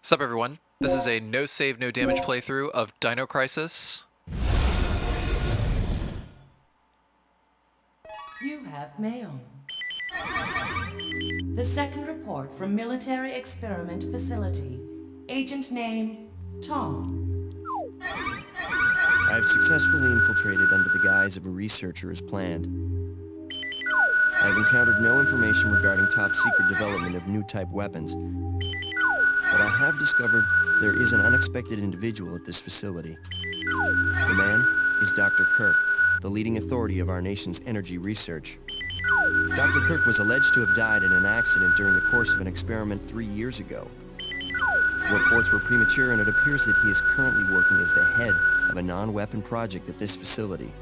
Sup everyone, this is a no save, no damage playthrough of Dino Crisis. You have mail. The second report from Military Experiment Facility. Agent name, Tom. I have successfully infiltrated under the guise of a researcher as planned. I have encountered no information regarding top-secret development of new type weapons, but I have discovered there is an unexpected individual at this facility. The man is Dr. Kirk, the leading authority of our nation's energy research. Dr. Kirk was alleged to have died in an accident during the course of an experiment 3 years ago. Reports were premature, and it appears that he is currently working as the head of a non-weapon project at this facility.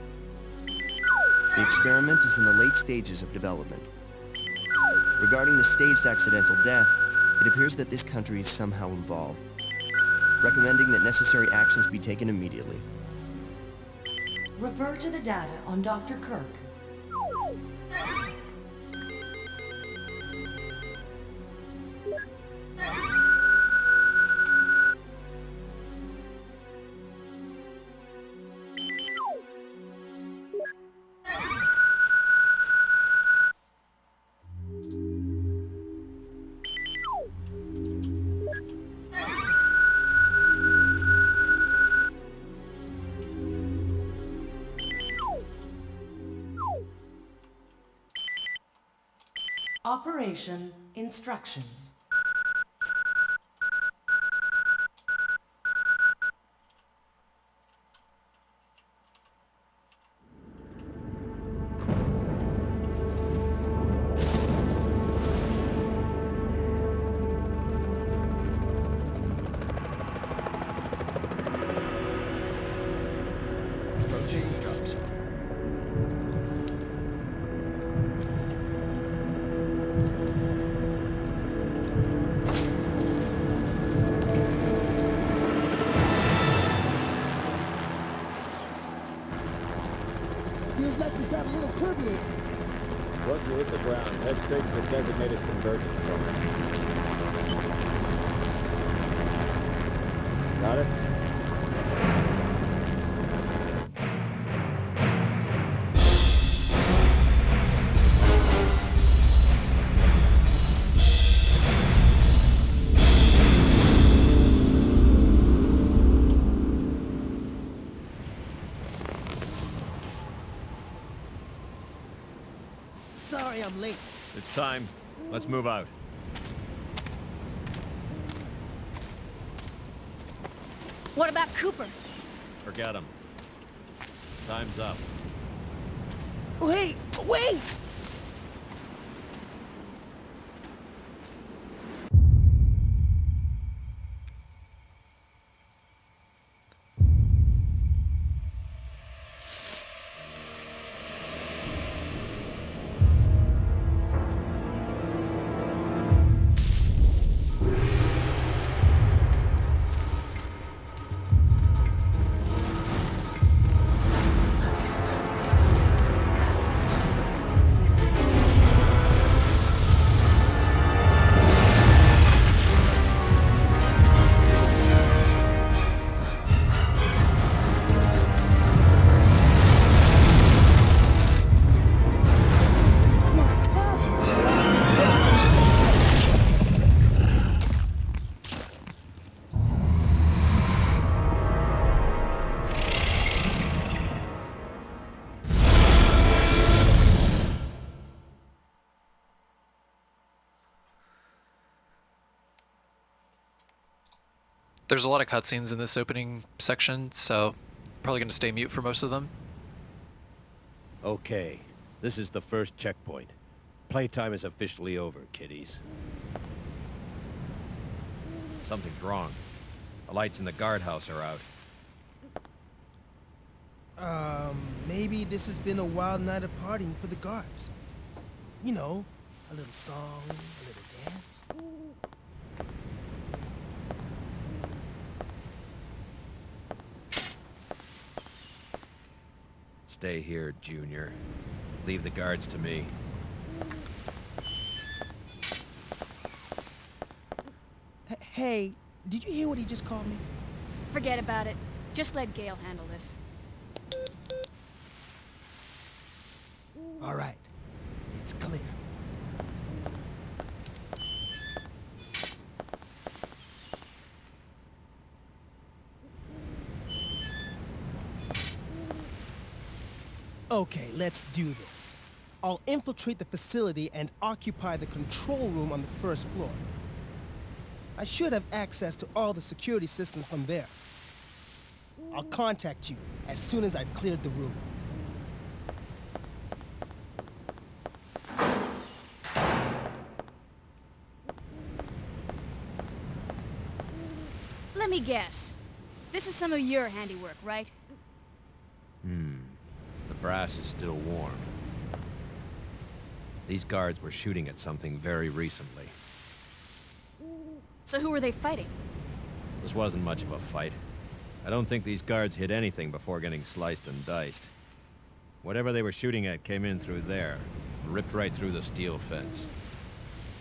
The experiment is in the late stages of development. Regarding the staged accidental death, it appears that this country is somehow involved, recommending that necessary actions be taken immediately. Refer to the data on Dr. Kirk. Operation instructions. Approaching drop zone. Feels like we've got a little turbulence. Once you hit the ground, head straight to the designated convergence point. Got it? Sorry I'm late. It's time. Let's move out. What about Cooper? Forget him. Time's up. Wait! Wait! There's a lot of cutscenes in this opening section, so probably going to stay mute for most of them. Okay, this is the first checkpoint. Playtime is officially over, kiddies. Something's wrong. The lights in the guardhouse are out. Maybe this has been a wild night of partying for the guards. You know, a little song, a little dance. Stay here, Junior. Leave the guards to me. Hey, did you hear what he just called me? Forget about it. Just let Gale handle this. All right. It's clear. Okay, let's do this. I'll infiltrate the facility and occupy the control room on the first floor. I should have access to all the security systems from there. I'll contact you as soon as I've cleared the room. Let me guess. This is some of your handiwork, right? The brass is still warm. These guards were shooting at something very recently. So who were they fighting? This wasn't much of a fight. I don't think these guards hit anything before getting sliced and diced. Whatever they were shooting at came in through there, ripped right through the steel fence.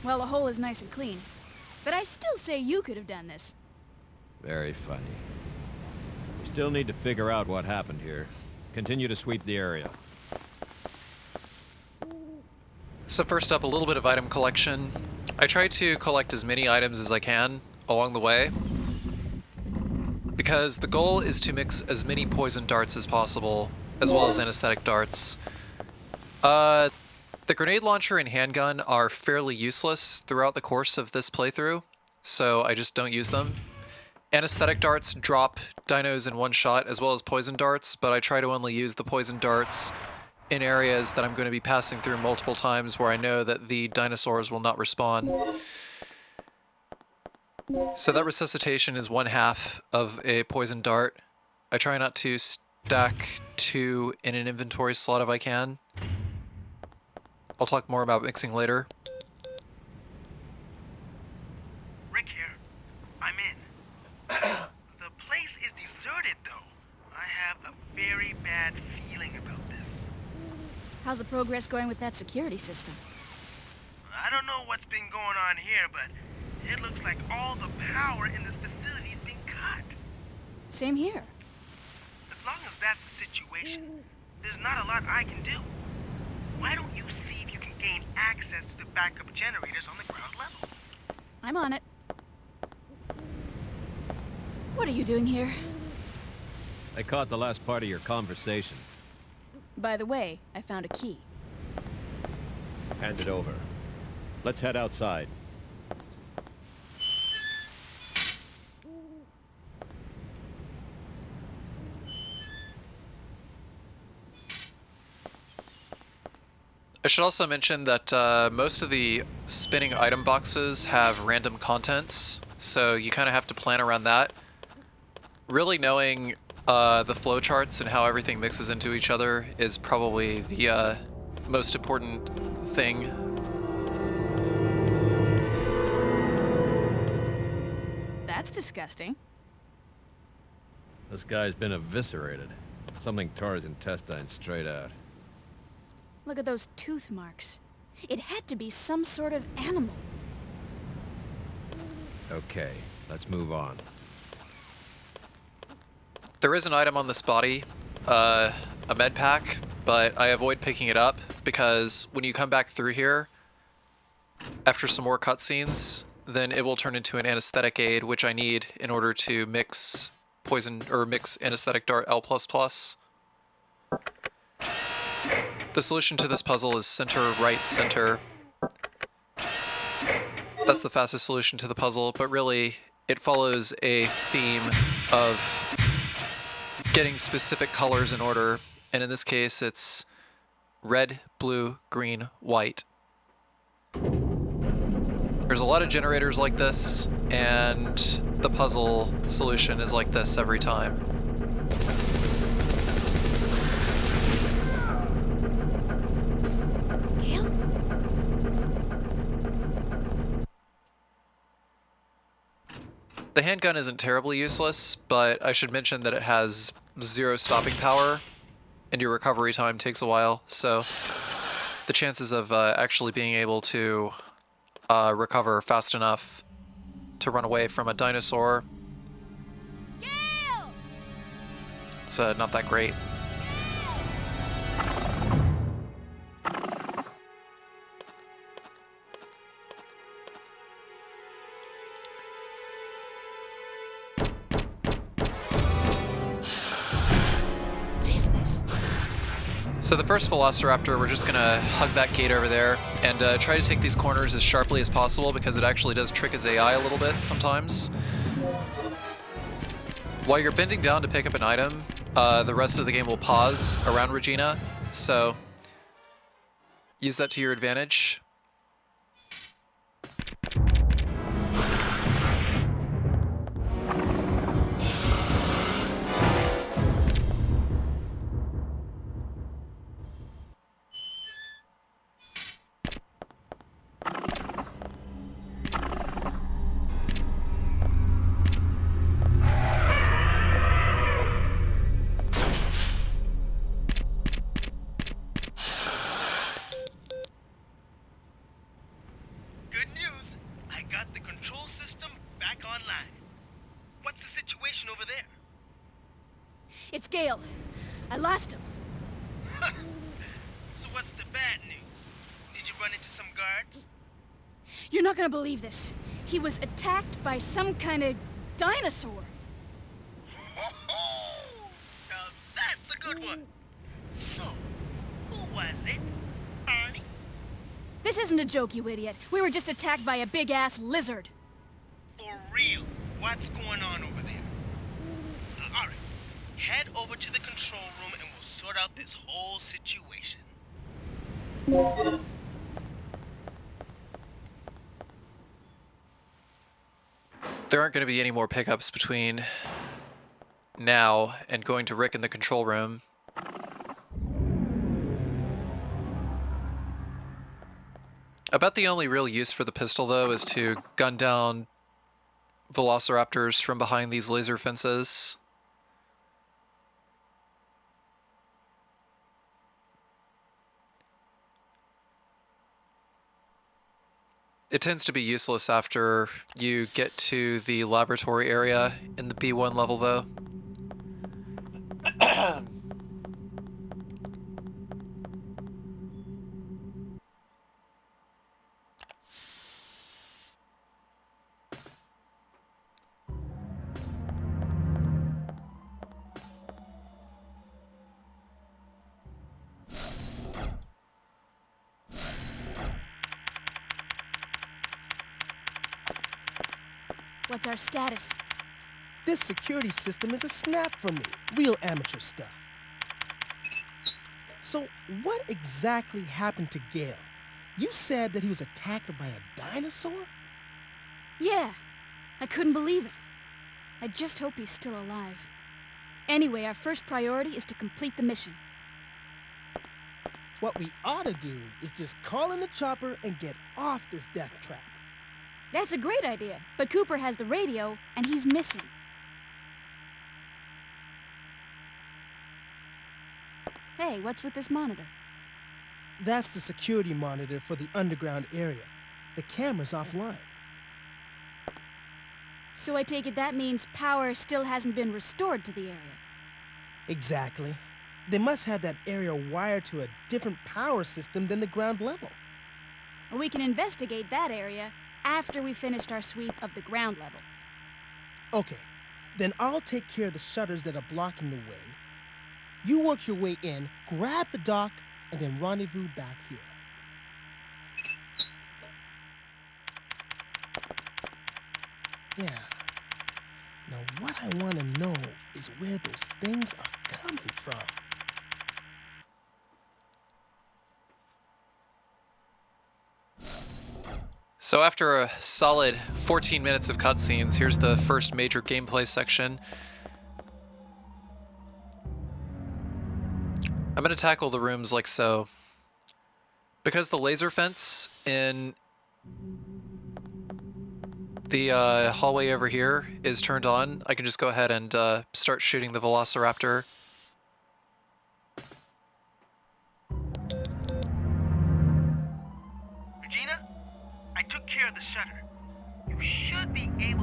Well, the hole is nice and clean. But I still say you could have done this. Very funny. We still need to figure out what happened here. Continue to sweep the area. So first up, a little bit of item collection. I try to collect as many items as I can along the way, because the goal is to mix as many poison darts as possible, as well as anesthetic darts. The grenade launcher and handgun are fairly useless throughout the course of this playthrough, so I just don't use them. Anesthetic darts drop dinos in one shot, as well as poison darts, but I try to only use the poison darts in areas that I'm going to be passing through multiple times where I know that the dinosaurs will not respawn. So that resuscitation is 1/2 of a poison dart. I try not to stack 2 in an inventory slot if I can. I'll talk more about mixing later. Rick here. I'm in. The place is deserted, though. I have a very bad feeling about this. How's the progress going with that security system? I don't know what's been going on here, but it looks like all the power in this facility is being cut. Same here. As long as that's the situation, there's not a lot I can do. Why don't you see if you can gain access to the backup generators on the ground level? I'm on it. What are you doing here? I caught the last part of your conversation. By the way, I found a key. Hand it over. Let's head outside. I should also mention that most of the spinning item boxes have random contents, so you kind of have to plan around that. Really knowing the flowcharts and how everything mixes into each other is probably the most important thing. That's disgusting. This guy's been eviscerated. Something tore his intestines straight out. Look at those tooth marks. It had to be some sort of animal. Okay, let's move on. There is an item on this body, a med pack, but I avoid picking it up because when you come back through here, after some more cutscenes, then it will turn into an anesthetic aid, which I need in order to mix poison or mix anesthetic dart L++. The solution to this puzzle is center, right, center. That's the fastest solution to the puzzle, but really it follows a theme of getting specific colors in order, and in this case it's red, blue, green, white. There's a lot of generators like this, and the puzzle solution is like this every time. Gale? The handgun isn't terribly useless, but I should mention that it has 0 stopping power, and your recovery time takes a while, so the chances of actually being able to recover fast enough to run away from a dinosaur. Gale! It's not that great. What is this? So the first Velociraptor, we're just gonna hug that gate over there and try to take these corners as sharply as possible because it actually does trick his AI a little bit sometimes. While you're bending down to pick up an item, the rest of the game will pause around Regina, so use that to your advantage. Good news. I got the control system back online. What's the situation over there? It's Gale. I lost him. So what's the bad news? Did you run into some guards? You're not gonna believe this. He was attacked by some kind of dinosaur. Now that's a good one. So, who was it? Arnie? This isn't a joke, you idiot. We were just attacked by a big-ass lizard. For real, what's going on over there? Alright, head over to the control room and we'll sort out this whole situation. There aren't going to be any more pickups between now and going to Rick in the control room. About the only real use for the pistol, though, is to gun down Velociraptors from behind these laser fences. It tends to be useless after you get to the laboratory area in the B1 level, though. What's our status? This security system is a snap for me. Real amateur stuff. So, what exactly happened to Gale? You said that he was attacked by a dinosaur? Yeah, I couldn't believe it. I just hope he's still alive. Anyway, our first priority is to complete the mission. What we ought to do is just call in the chopper and get off this death trap. That's a great idea, but Cooper has the radio, and he's missing. Hey, what's with this monitor? That's the security monitor for the underground area. The camera's offline. So I take it that means power still hasn't been restored to the area. Exactly. They must have that area wired to a different power system than the ground level. We can investigate that area after we finished our sweep of the ground level. Okay, then I'll take care of the shutters that are blocking the way. You work your way in, grab the dock, and then rendezvous back here. Yeah. Now what I want to know is where those things are coming from. So after a solid 14 minutes of cutscenes, here's the first major gameplay section. I'm going to tackle the rooms like so. Because the laser fence in the hallway over here is turned on, I can just go ahead and start shooting the Velociraptor. Regina, I took care of the shutter. You should be able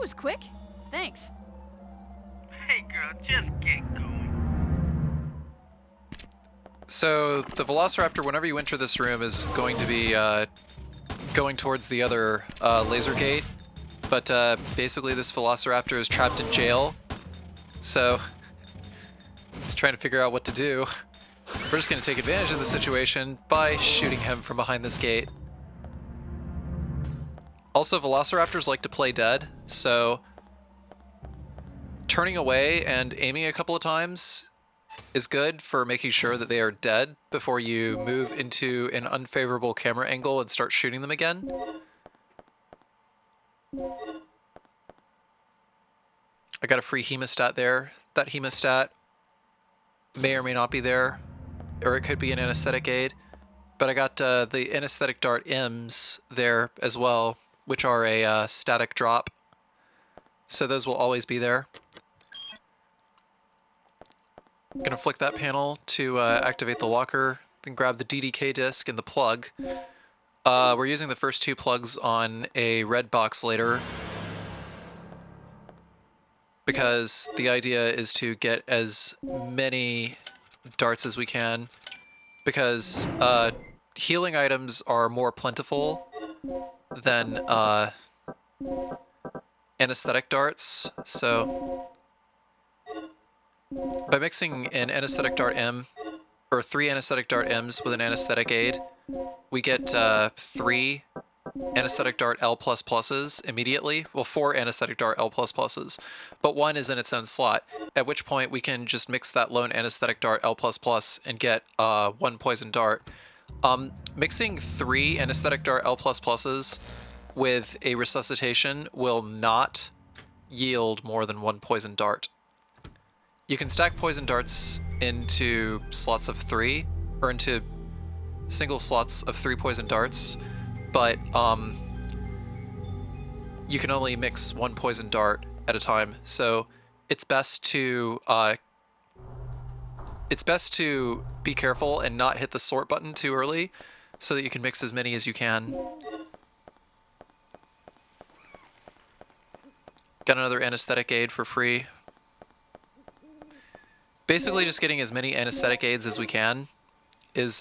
was quick. Thanks. Hey girl, just get going. So the Velociraptor, whenever you enter this room, is going to be going towards the other laser gate. But basically this Velociraptor is trapped in jail. So he's trying to figure out what to do. We're just going to take advantage of the situation by shooting him from behind this gate. Also, Velociraptors like to play dead, so turning away and aiming a couple of times is good for making sure that they are dead before you move into an unfavorable camera angle and start shooting them again. I got a free hemostat there. That hemostat may or may not be there, or it could be an anesthetic aid. But I got the anesthetic dart M's there as well, which are a static drop. So those will always be there. I'm gonna flick that panel to activate the locker, then grab the DDK disc and the plug. We're using the first two plugs on a red box later, because the idea is to get as many darts as we can, because healing items are more plentiful than anesthetic darts. So by mixing an anesthetic dart M, or 3 anesthetic dart M's with an anesthetic aid, we get 3 anesthetic dart L++s immediately. Well, 4 anesthetic dart L++s, but 1 is in its own slot, at which point we can just mix that lone anesthetic dart L++ and get 1 poison dart. Mixing 3 anesthetic dart L++s with a resuscitation will not yield more than 1 poison dart. You can stack poison darts into slots of 3, or into single slots of 3 poison darts, but you can only mix 1 poison dart at a time. So it's best to be careful and not hit the sort button too early, so that you can mix as many as you can. Got another anesthetic aid for free. Basically, just getting as many anesthetic aids as we can is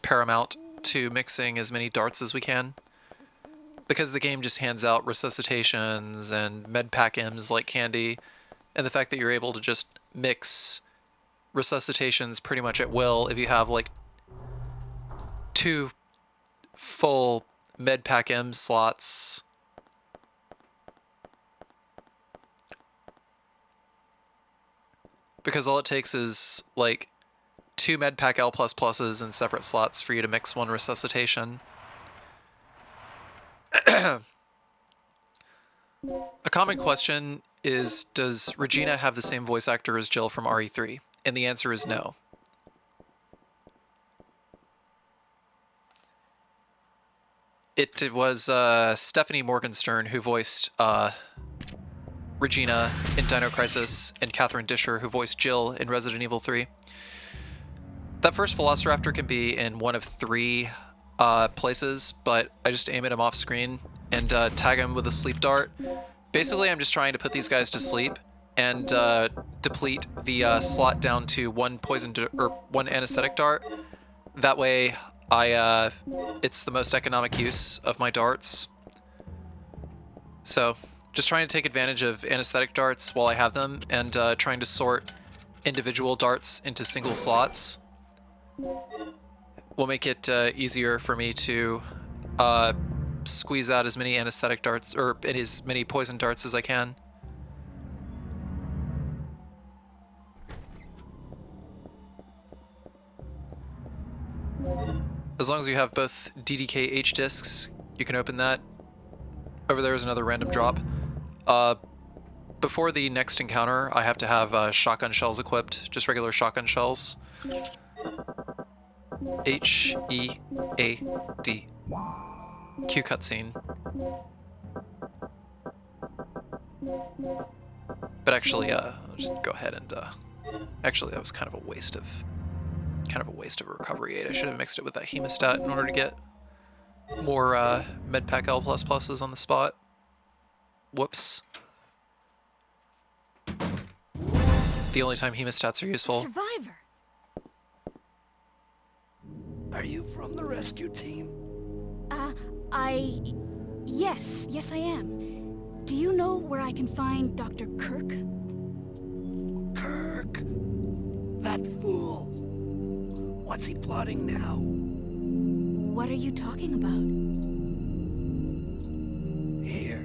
paramount to mixing as many darts as we can, because the game just hands out resuscitations and medpack M's like candy, and the fact that you're able to just mix resuscitations pretty much at will if you have like 2 full medpack M slots. Because all it takes is like 2 medpack L++s in separate slots for you to mix 1 resuscitation. A common question is, does Regina have the same voice actor as Jill from RE3? And the answer is no. It was Stephanie Morgenstern who voiced Regina in Dino Crisis, and Catherine Disher who voiced Jill in Resident Evil 3. That first Velociraptor can be in one of 3 places, but I just aim at him off screen and tag him with a sleep dart. Basically, I'm just trying to put these guys to sleep and deplete the slot down to 1 1 anesthetic dart. That way, it's the most economic use of my darts. So just trying to take advantage of anesthetic darts while I have them, and trying to sort individual darts into single slots will make it easier for me to squeeze out as many anesthetic darts, or as many poison darts as I can. As long as you have both DDK H discs, you can open that. Over there is another random drop. Before the next encounter, I have to have shotgun shells equipped, just regular shotgun shells. H-E-A-D. Cue cutscene. But actually, I'll just go ahead and, actually that was kind of a waste of a recovery aid. I should have mixed it with that hemostat in order to get more medpack L++s on the spot. Whoops. The only time hemostats are useful. Survivor. Are you from the rescue team? Yes, I am. Do you know where I can find Dr. Kirk? Kirk? That fool. What's he plotting now? What are you talking about? Here.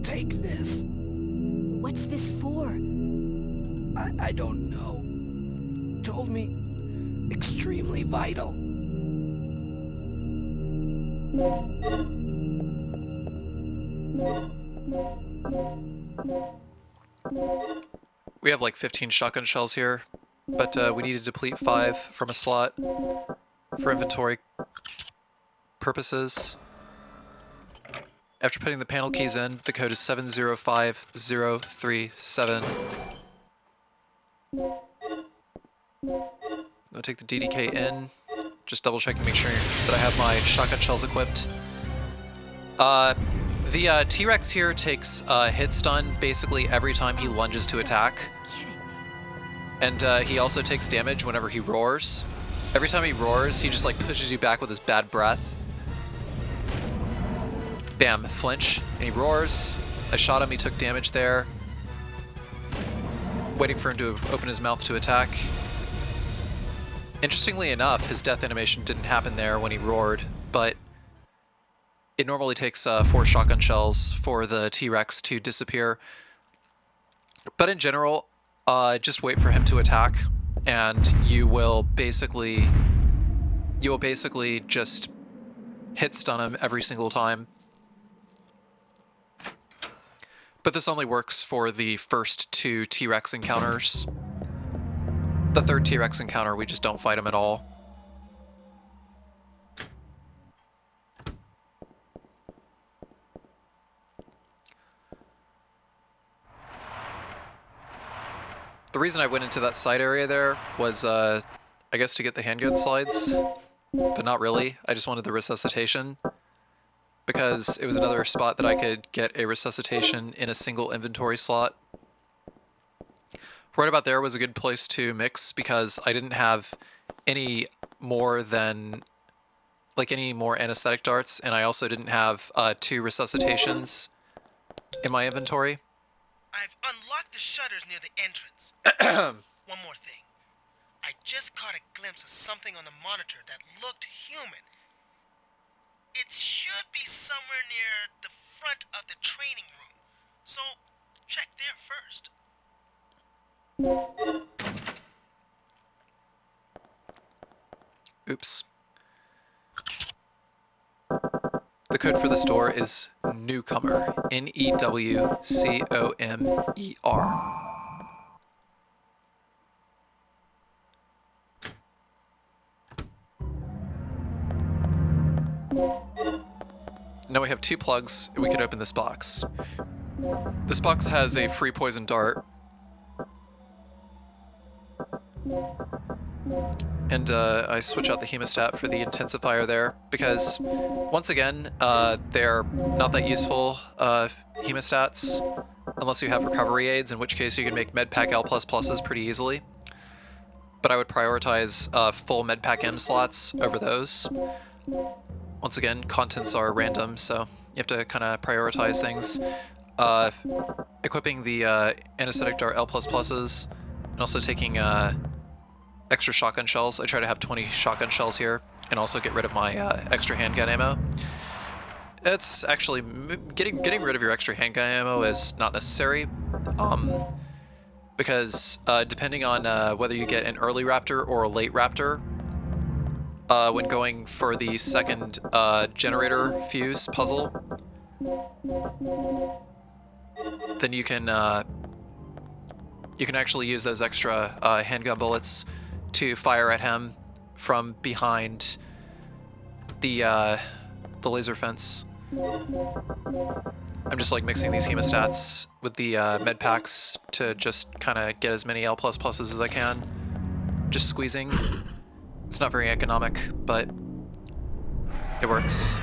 Take this. What's this for? I don't know. Told me extremely vital. We have like 15 shotgun shells here, but we need to deplete 5 from a slot for inventory purposes. After putting the panel keys in, the code is 705037. I'll take the DDK in, just double checking, make sure that I have my shotgun shells equipped. The T-Rex here takes hit stun basically every time he lunges to attack. Kidding me. And he also takes damage whenever he roars. Every time he roars, he just like pushes you back with his bad breath. Bam, flinch, and he roars. I shot him, he took damage there. Waiting for him to open his mouth to attack. Interestingly enough, his death animation didn't happen there when he roared, but it normally takes 4 shotgun shells for the T-Rex to disappear. But in general, just wait for him to attack, and you will basically just hit stun him every single time. But this only works for the first 2 T-Rex encounters. The 3rd T-Rex encounter, we just don't fight him at all. The reason I went into that side area there was, I guess to get the handgun slides, but not really. I just wanted the resuscitation, because it was another spot that I could get a resuscitation in a single inventory slot. Right about there was a good place to mix, because I didn't have any more anesthetic darts, and I also didn't have 2 resuscitations in my inventory. I've unlocked the shutters near the entrance. One more thing. I just caught a glimpse of something on the monitor that looked human. It should be somewhere near the front of the training room. So, check there first. Oops. The code for this door is newcomer. N-E-W-C-O-M-E-R. Now we have 2 plugs, and we can open this box. This box has a free poison dart. And I switch out the hemostat for the intensifier there, because once again, they're not that useful hemostats, unless you have recovery aids, in which case you can make medpack L++s pretty easily. But I would prioritize full medpack M slots over those. Once again, contents are random, so you have to kind of prioritize things. Equipping the anesthetic dart L++s, and also taking extra shotgun shells. I try to have 20 shotgun shells here, and also get rid of my extra handgun ammo. It's actually, getting rid of your extra handgun ammo is not necessary, because depending on whether you get an early raptor or a late raptor, when going for the second generator fuse puzzle, then you can actually use those extra handgun bullets to fire at him from behind the laser fence. I'm just like mixing these hemostats with the med packs to just kind of get as many L++s as I can. Just squeezing. It's not very economic, but it works.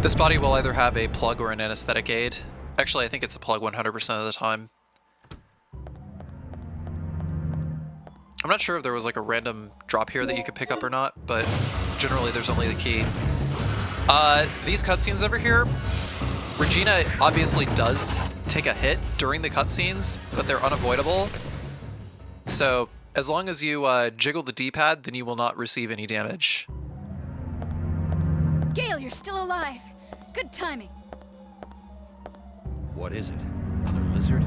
This body will either have a plug or an anesthetic aid. Actually, I think it's a plug 100% of the time. I'm not sure if there was like a random drop here that you could pick up or not, but generally there's only the key. These cutscenes over here, Regina obviously does take a hit during the cutscenes, but they're unavoidable. So as long as you jiggle the D-pad, then you will not receive any damage. Gale, you're still alive. Good timing. What is it? Another lizard?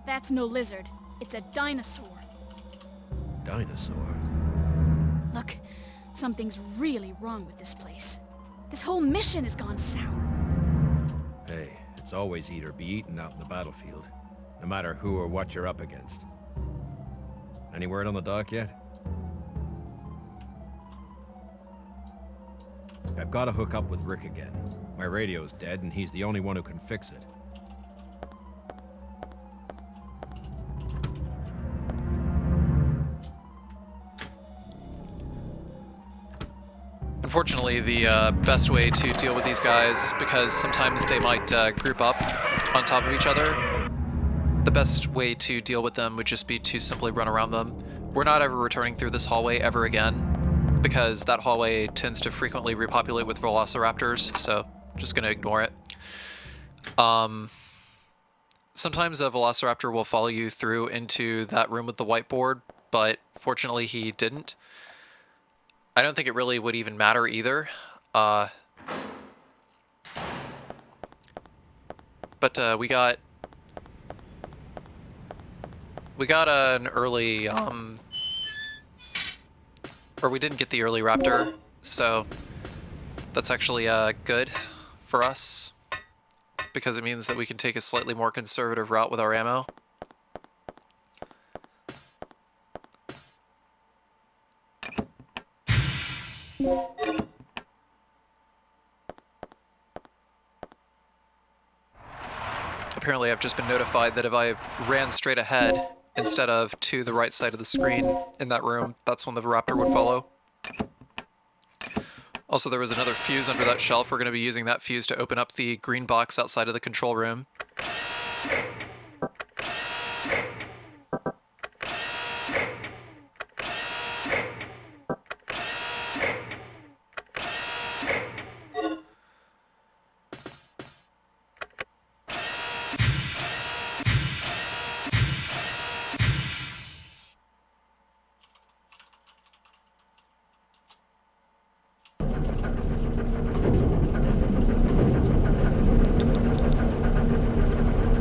That's no lizard. It's a dinosaur. Dinosaur? Look, something's really wrong with this place. This whole mission has gone sour. Hey, it's always eat or be eaten out in the battlefield, no matter who or what you're up against. Any word on the dock yet? I've got to hook up with Rick again. My radio's dead, and he's the only one who can fix it. Unfortunately, the best way to deal with these guys, because sometimes they might group up on top of each other, the best way to deal with them would just be to simply run around them. We're not ever returning through this hallway ever again, because that hallway tends to frequently repopulate with velociraptors, so just gonna ignore it. Sometimes a velociraptor will follow you through into that room with the whiteboard, but fortunately he didn't. I don't think it really would even matter either. But we got an early, or we didn't get the early raptor, so that's actually good for us, because it means that we can take a slightly more conservative route with our ammo. Apparently I've just been notified that if I ran straight ahead instead of to the right side of the screen in that room, that's when the raptor would follow. Also, there was another fuse under that shelf. We're going to be using that fuse to open up the green box outside of the control room.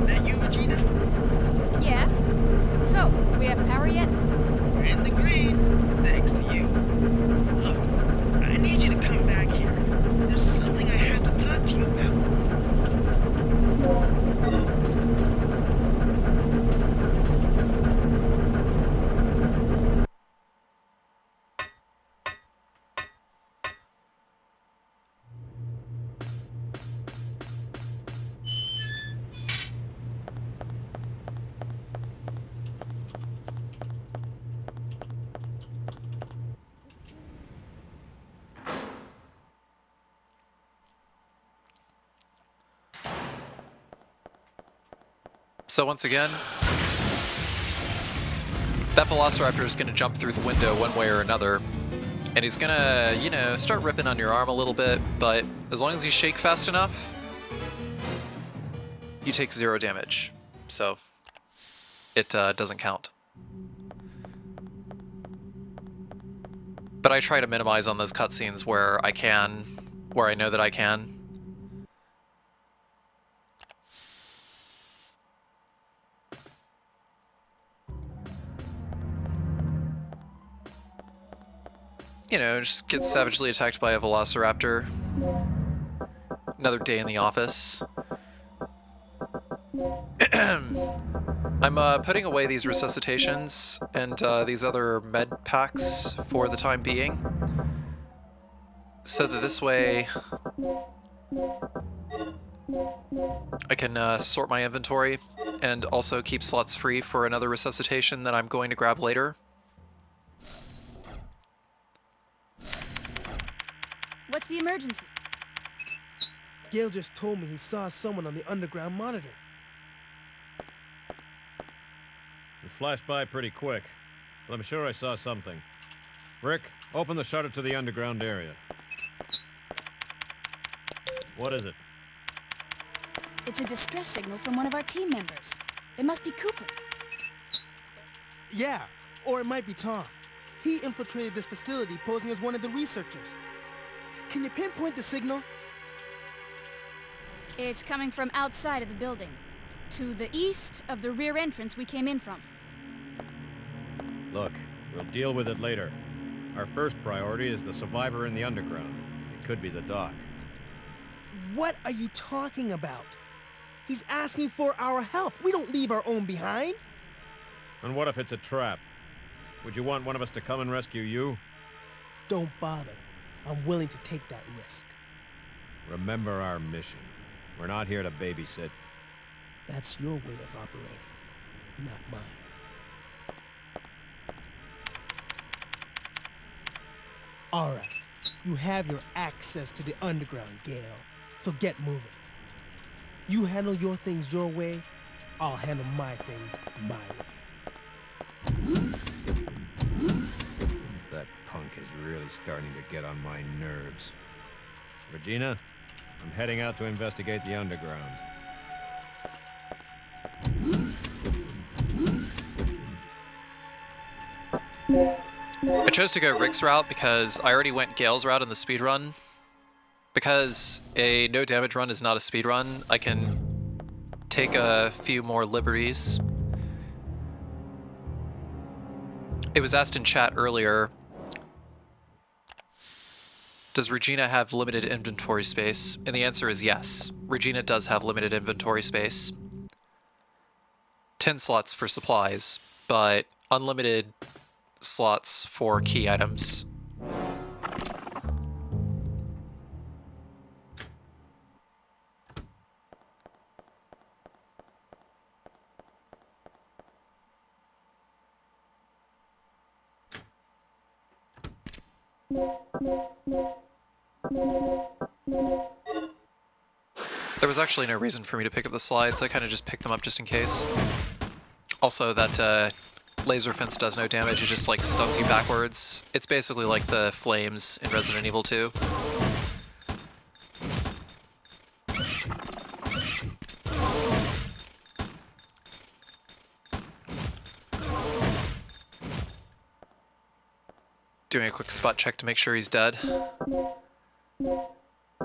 That you, Regina? Yeah? So, do we have power yet? We're in the green, thanks to you. Look, I need you to come back here. There's something I have to talk to you about. So once again, that velociraptor is going to jump through the window one way or another, and he's going to, you know, start ripping on your arm a little bit, but as long as you shake fast enough, you take 0 damage. So it doesn't count. But I try to minimize on those cutscenes where I can, where I know that I can. You know, just get savagely attacked by a velociraptor. Another day in the office. I'm putting away these resuscitations and these other med packs for the time being, so that this way I can sort my inventory and also keep slots free for another resuscitation that I'm going to grab later. What's the emergency? Gale just told me he saw someone on the underground monitor. It flashed by pretty quick, but I'm sure I saw something. Rick, open the shutter to the underground area. What is it? It's a distress signal from one of our team members. It must be Cooper. Yeah, or it might be Tom. He infiltrated this facility posing as one of the researchers. Can you pinpoint the signal? It's coming from outside of the building, to the east of the rear entrance we came in from. Look, we'll deal with it later. Our first priority is the survivor in the underground. It could be the doc. What are you talking about? He's asking for our help. We don't leave our own behind. And what if it's a trap? Would you want one of us to come and rescue you? Don't bother. I'm willing to take that risk. Remember our mission. We're not here to babysit. That's your way of operating, not mine. All right. You have your access to the underground, Gale. So get moving. You handle your things your way, I'll handle my things my way. That punk is really starting to get on my nerves. Regina, I'm heading out to investigate the underground. I chose to go Rick's route because I already went Gale's route in the speedrun. Because a no damage run is not a speedrun, I can take a few more liberties. It was asked in chat earlier, does Regina have limited inventory space? And the answer is yes. Regina does have limited inventory space. 10 slots for supplies, but unlimited slots for key items. There was actually no reason for me to pick up the slides. I kind of just picked them up just in case. Also, that laser fence does no damage. It just like stuns you backwards. It's basically like the flames in Resident Evil 2. Doing a quick spot check to make sure he's dead.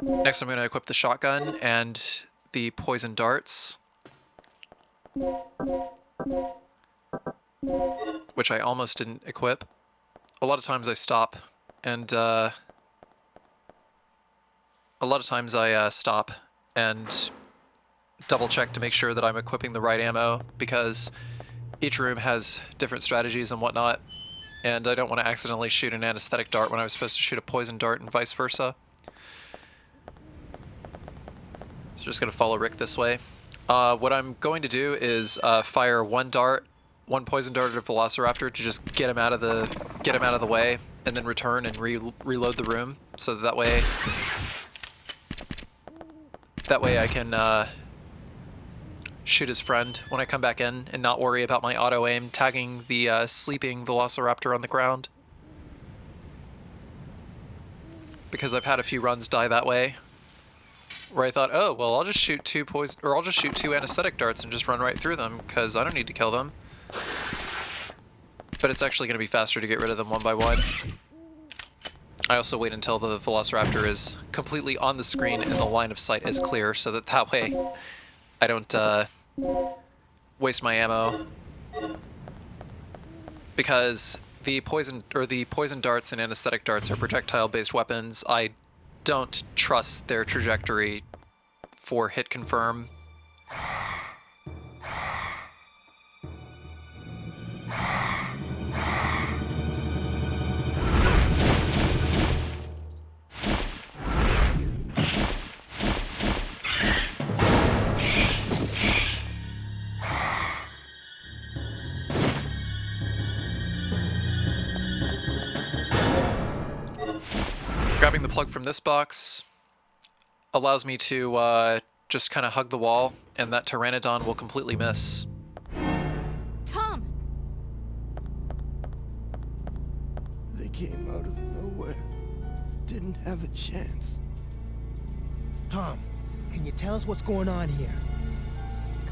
Next I'm going to equip the shotgun and the poison darts, which I almost didn't equip. A lot of times I stop and double check to make sure that I'm equipping the right ammo, because each room has different strategies and whatnot, and I don't want to accidentally shoot an anesthetic dart when I was supposed to shoot a poison dart and vice versa. So just going to follow Rick this way. What I'm going to do is fire one poison dart at a velociraptor to just get him out of the way, and then return and reload the room, so that way I can shoot his friend when I come back in and not worry about my auto aim tagging the sleeping velociraptor on the ground. Because I've had a few runs die that way, where I thought, oh well, I'll just shoot two anesthetic darts and just run right through them because I don't need to kill them. But it's actually going to be faster to get rid of them one by one. I also wait until the velociraptor is completely on the screen and the line of sight is clear, so that way I don't waste my ammo. Because the poison darts and anesthetic darts are projectile-based weapons. I don't trust their trajectory for hit confirm. Grabbing the plug from this box, allows me to just kind of hug the wall, and that Pteranodon will completely miss. Tom! They came out of nowhere. Didn't have a chance. Tom, can you tell us what's going on here?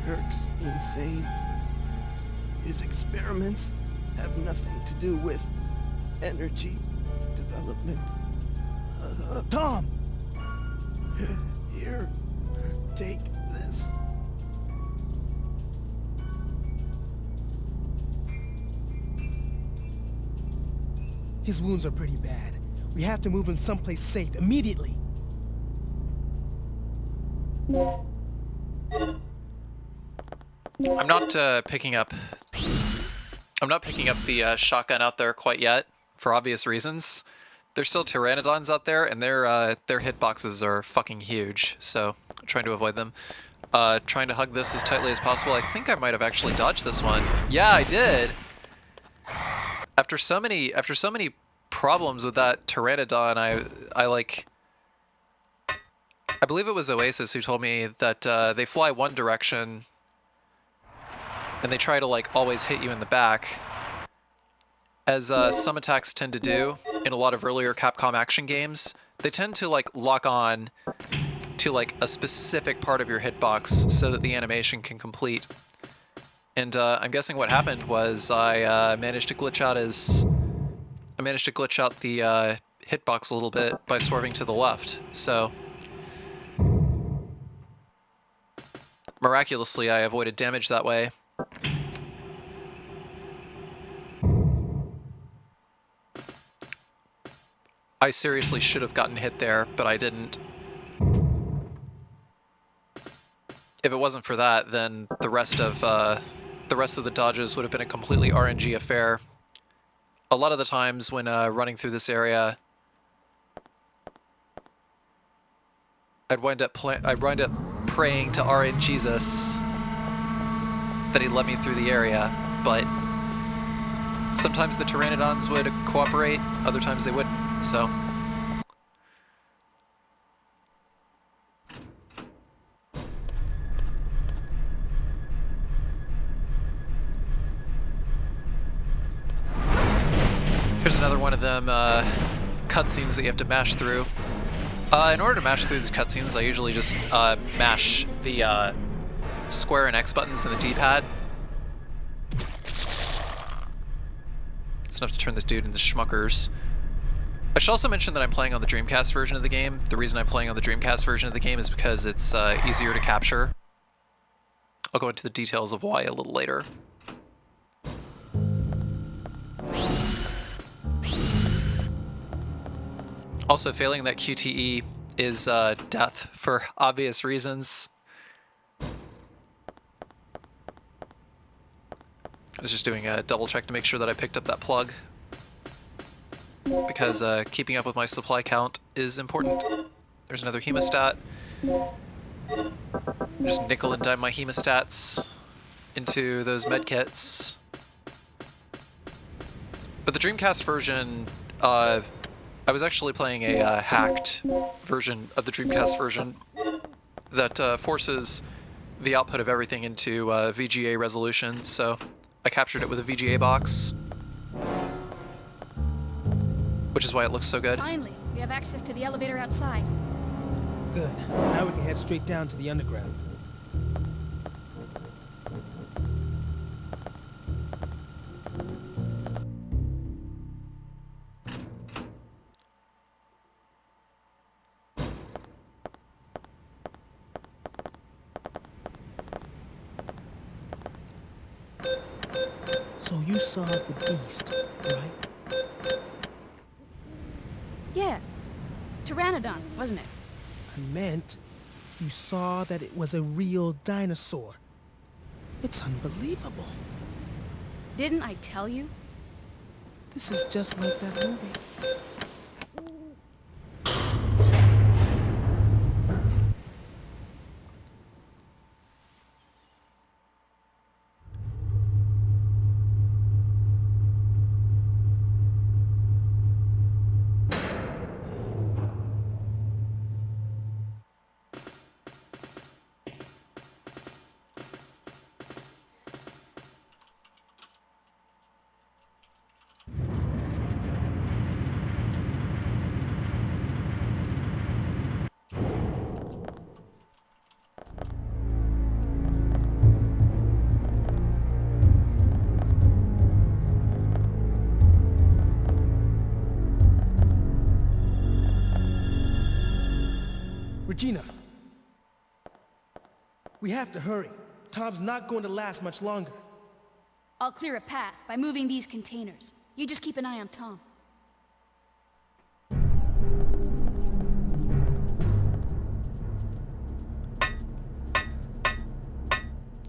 Kirk's insane. His experiments have nothing to do with energy development. Tom! Here, take this. His wounds are pretty bad. We have to move him someplace safe immediately. I'm not picking up the shotgun out there quite yet, for obvious reasons. There's still Pteranodons out there, and their hitboxes are fucking huge, so I'm trying to avoid them. Trying to hug this as tightly as possible. I think I might have actually dodged this one. Yeah, I did! After so many problems with that Pteranodon, I believe it was Oasis who told me that they fly one direction and they try to like always hit you in the back, as some attacks tend to do in a lot of earlier Capcom action games. They tend to like lock on to like a specific part of your hitbox so that the animation can complete. And I'm guessing what happened was I managed to glitch out the hitbox a little bit by swerving to the left. So miraculously, I avoided damage that way. I seriously should have gotten hit there, but I didn't. If it wasn't for that, then the rest of the dodges would have been a completely RNG affair. A lot of the times when running through this area, I'd wind up praying to RNGesus that he'd let me through the area, but sometimes the Pteranodons would cooperate, other times they wouldn't, so. Here's another one of them cutscenes that you have to mash through. In order to mash through these cutscenes, I usually just mash the square and X buttons in the D-pad. It's enough to turn this dude into schmuckers. I should also mention that I'm playing on the Dreamcast version of the game. The reason I'm playing on the Dreamcast version of the game is because it's easier to capture. I'll go into the details of why a little later. Also, failing that QTE is death for obvious reasons. I was just doing a double check to make sure that I picked up that plug, because keeping up with my supply count is important. There's another hemostat. Just nickel and dime my hemostats into those medkits. But the Dreamcast version, I was actually playing a hacked version of the Dreamcast version that forces the output of everything into VGA resolution, so I captured it with a VGA box, which is why it looks so good. Finally, we have access to the elevator outside. Good. Now we can head straight down to the underground. So you saw the beast, right? Yeah. Pteranodon, wasn't it? I meant you saw that it was a real dinosaur. It's unbelievable. Didn't I tell you? This is just like that movie. Regina. We have to hurry. Tom's not going to last much longer. I'll clear a path by moving these containers. You just keep an eye on Tom.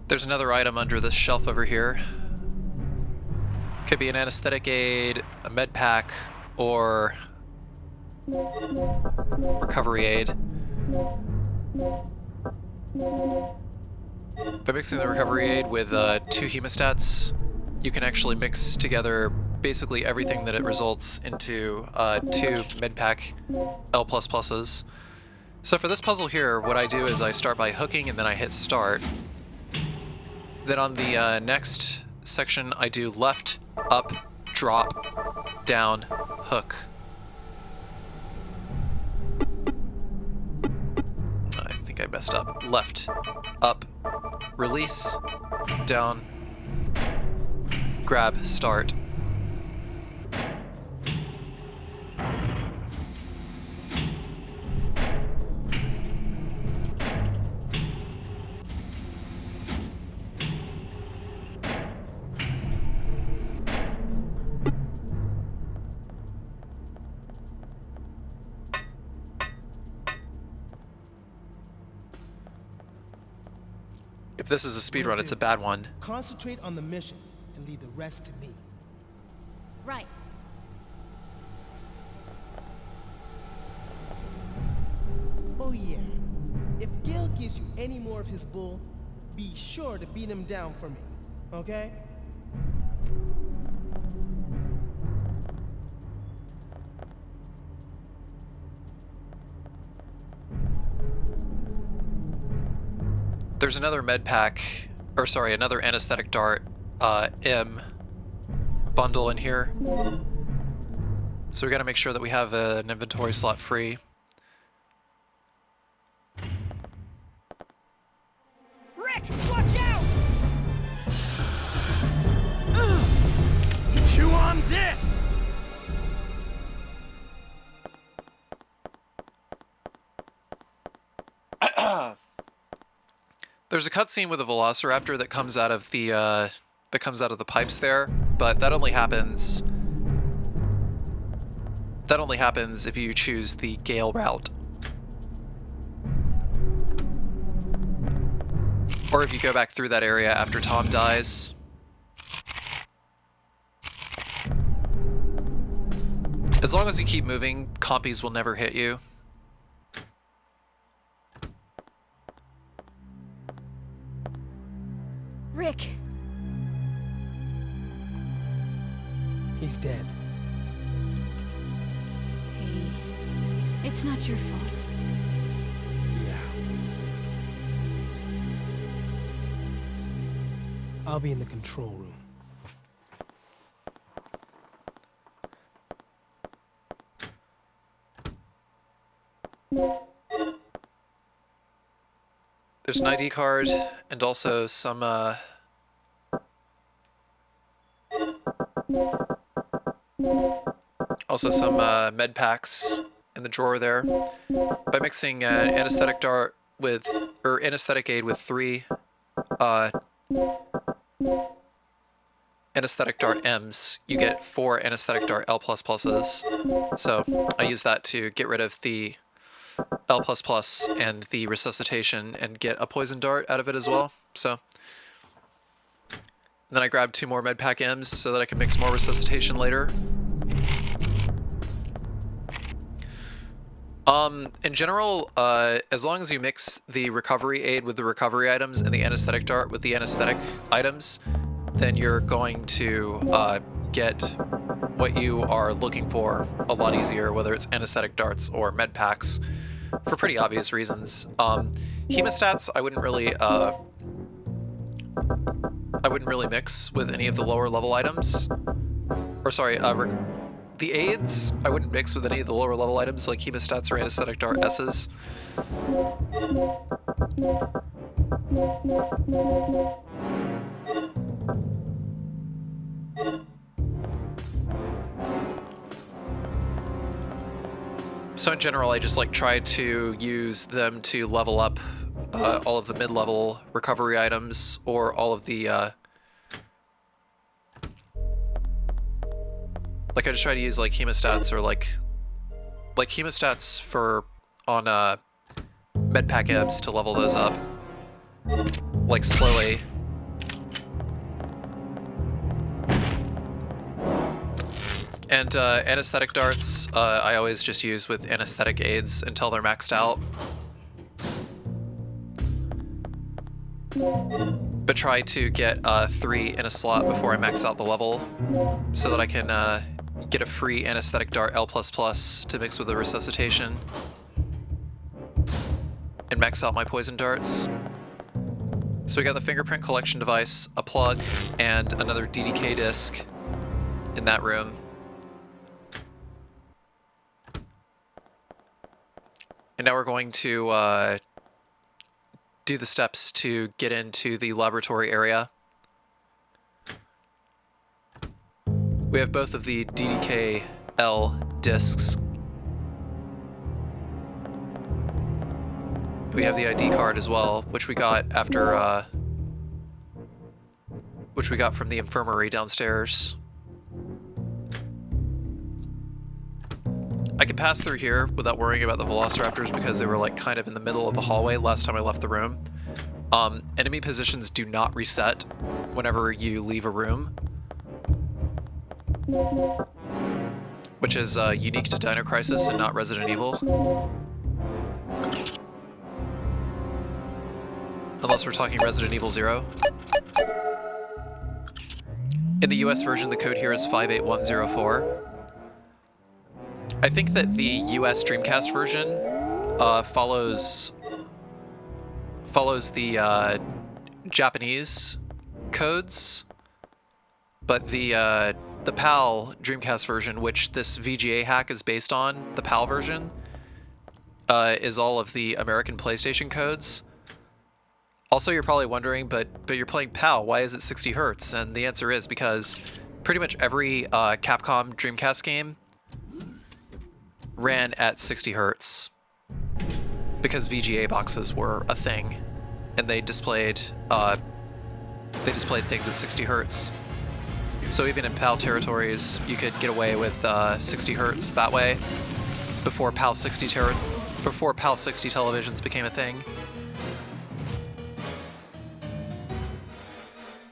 There's another item under this shelf over here. Could be an anesthetic aid, a med pack, or recovery aid. By mixing the recovery aid with 2 hemostats, you can actually mix together basically everything that it results into 2 med pack L++s. So for this puzzle here, what I do is I start by hooking and then I hit start. Then on the next section, I do left, up, drop, down, hook. I think I messed up. Left, up, release, down, grab, start. If this is a speedrun, it's a bad one. Concentrate on the mission and leave the rest to me. Right. Oh yeah. If Gil gives you any more of his bull, be sure to beat him down for me, okay? There's another med pack, or sorry, another anesthetic dart, M bundle in here. So we gotta make sure that we have an inventory slot free. Rick, watch out! Chew on this! There's a cutscene with a velociraptor that comes out of the pipes there, but that only happens if you choose the Gale route. Or if you go back through that area after Tom dies. As long as you keep moving, compies will never hit you. Rick. He's dead. Hey, it's not your fault. Yeah. I'll be in the control room. There's an ID card and also some med packs in the drawer there. By mixing anesthetic dart with anesthetic aid with 3 anesthetic dart M's, you get 4 anesthetic dart L++s. So I use that to get rid of the L++ and the resuscitation and get a poison dart out of it as well. So then I grab 2 more medpack M's so that I can mix more resuscitation later. In general, as long as you mix the recovery aid with the recovery items and the anesthetic dart with the anesthetic items, then you're going to get what you are looking for a lot easier, whether it's anesthetic darts or med packs, for pretty obvious reasons. Hemostats, I wouldn't really mix with any of the lower level items. Or sorry, the aids, I wouldn't mix with any of the lower level items like hemostats or anesthetic dart S's. So in general, I just like try to use them to level up all of the mid-level recovery items, or all of the like I just try to use like hemostats, or like hemostats for on medpack ebs to level those up, like slowly. And anesthetic darts, I always just use with anesthetic aids until they're maxed out. But try to get 3 in a slot before I max out the level, so that I can get a free anesthetic dart L++ to mix with the resuscitation and max out my poison darts. So we got the fingerprint collection device, a plug, and another DDK disc in that room. And now we're going to do the steps to get into the laboratory area. We have both of the DDK-L discs. We have the ID card as well, which we got after, which we got from the infirmary downstairs. I can pass through here without worrying about the velociraptors because they were like kind of in the middle of the hallway last time I left the room. Enemy positions do not reset whenever you leave a room, which is unique to Dino Crisis and not Resident Evil. Unless we're talking Resident Evil 0. In the US version, the code here is 58104. I think that the US Dreamcast version follows the Japanese codes, but the PAL Dreamcast version, which this VGA hack is based on, the PAL version, is all of the American PlayStation codes. Also, you're probably wondering, but you're playing PAL, why is it 60 Hertz? And the answer is because pretty much every Capcom Dreamcast game ran at 60 Hertz because VGA boxes were a thing, and they displayed things at 60 Hertz. So even in PAL territories, you could get away with 60 Hertz that way before PAL 60 televisions became a thing.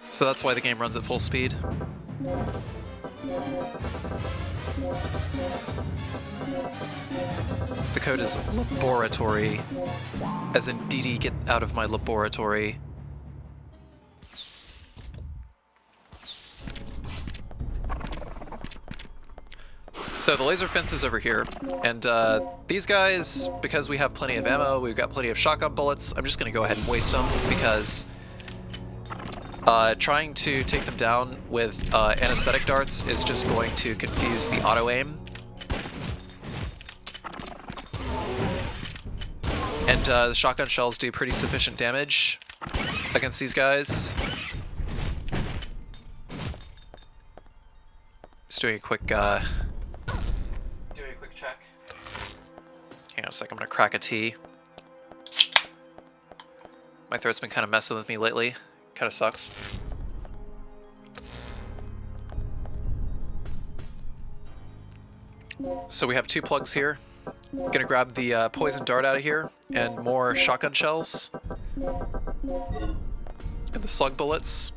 So that's why the game runs at full speed. The code is laboratory, as in DD, get out of my laboratory. So the laser fence is over here, and these guys, because we have plenty of ammo, we've got plenty of shotgun bullets, I'm just going to go ahead and waste them, because trying to take them down with anesthetic darts is just going to confuse the auto-aim. And the shotgun shells do pretty sufficient damage against these guys. Just doing a quick check. Hang on a sec, I'm gonna crack a tea. My throat's been kind of messing with me lately. Kind of sucks. So we have 2 plugs here. Gonna grab the poison dart out of here and more shotgun shells and the slug bullets.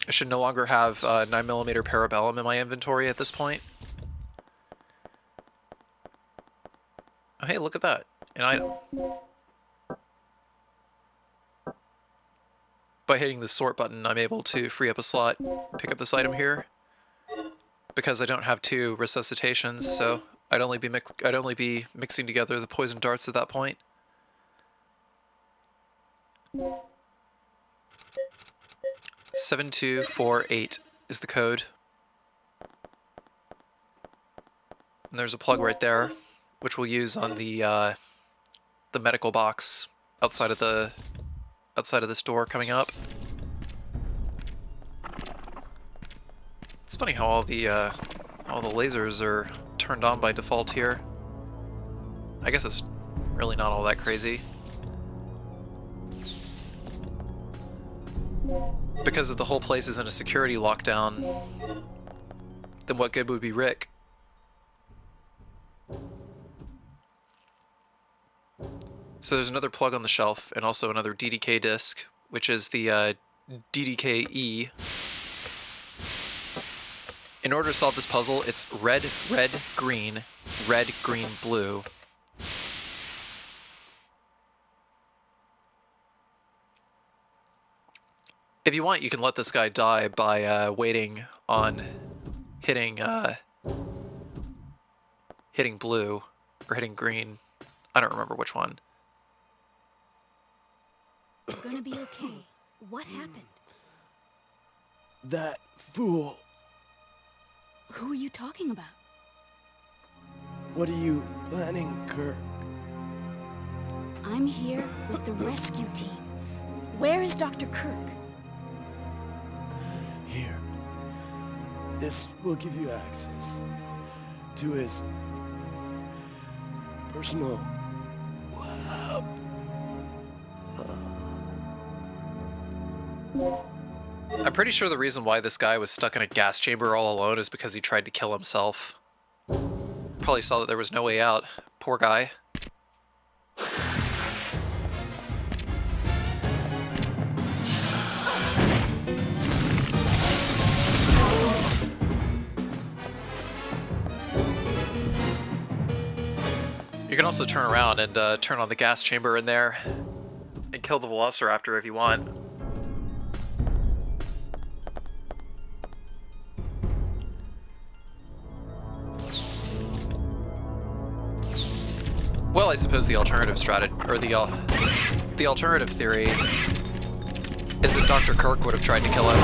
I should no longer have 9mm Parabellum in my inventory at this point. Oh, hey, look at that, an item. By hitting the sort button, I'm able to free up a slot, pick up this item here, because I don't have 2 resuscitations, so I'd only be mixing together the poison darts at that point. $7248 is the code. And there's a plug right there, which we'll use on the medical box outside of this door coming up. It's funny how all the lasers are turned on by default here. I guess it's really not all that crazy. Because if the whole place is in a security lockdown, then what good would be Rick? So there's another plug on the shelf, and also another DDK disc, which is the DDK-E. In order to solve this puzzle, it's red, red, green, blue. If you want, you can let this guy die by waiting on hitting blue or hitting green. I don't remember which one. You're gonna be okay. What happened? That fool. Who are you talking about? What are you planning, Kirk? I'm here with the rescue team. Where is Dr. Kirk? Here. This will give you access to his personal lab. I'm pretty sure the reason why this guy was stuck in a gas chamber all alone is because he tried to kill himself. Probably saw that there was no way out. Poor guy. You can also turn around and turn on the gas chamber in there and kill the Velociraptor if you want. Well, I suppose the alternative strategy, or the alternative theory, is that Dr. Kirk would have tried to kill him.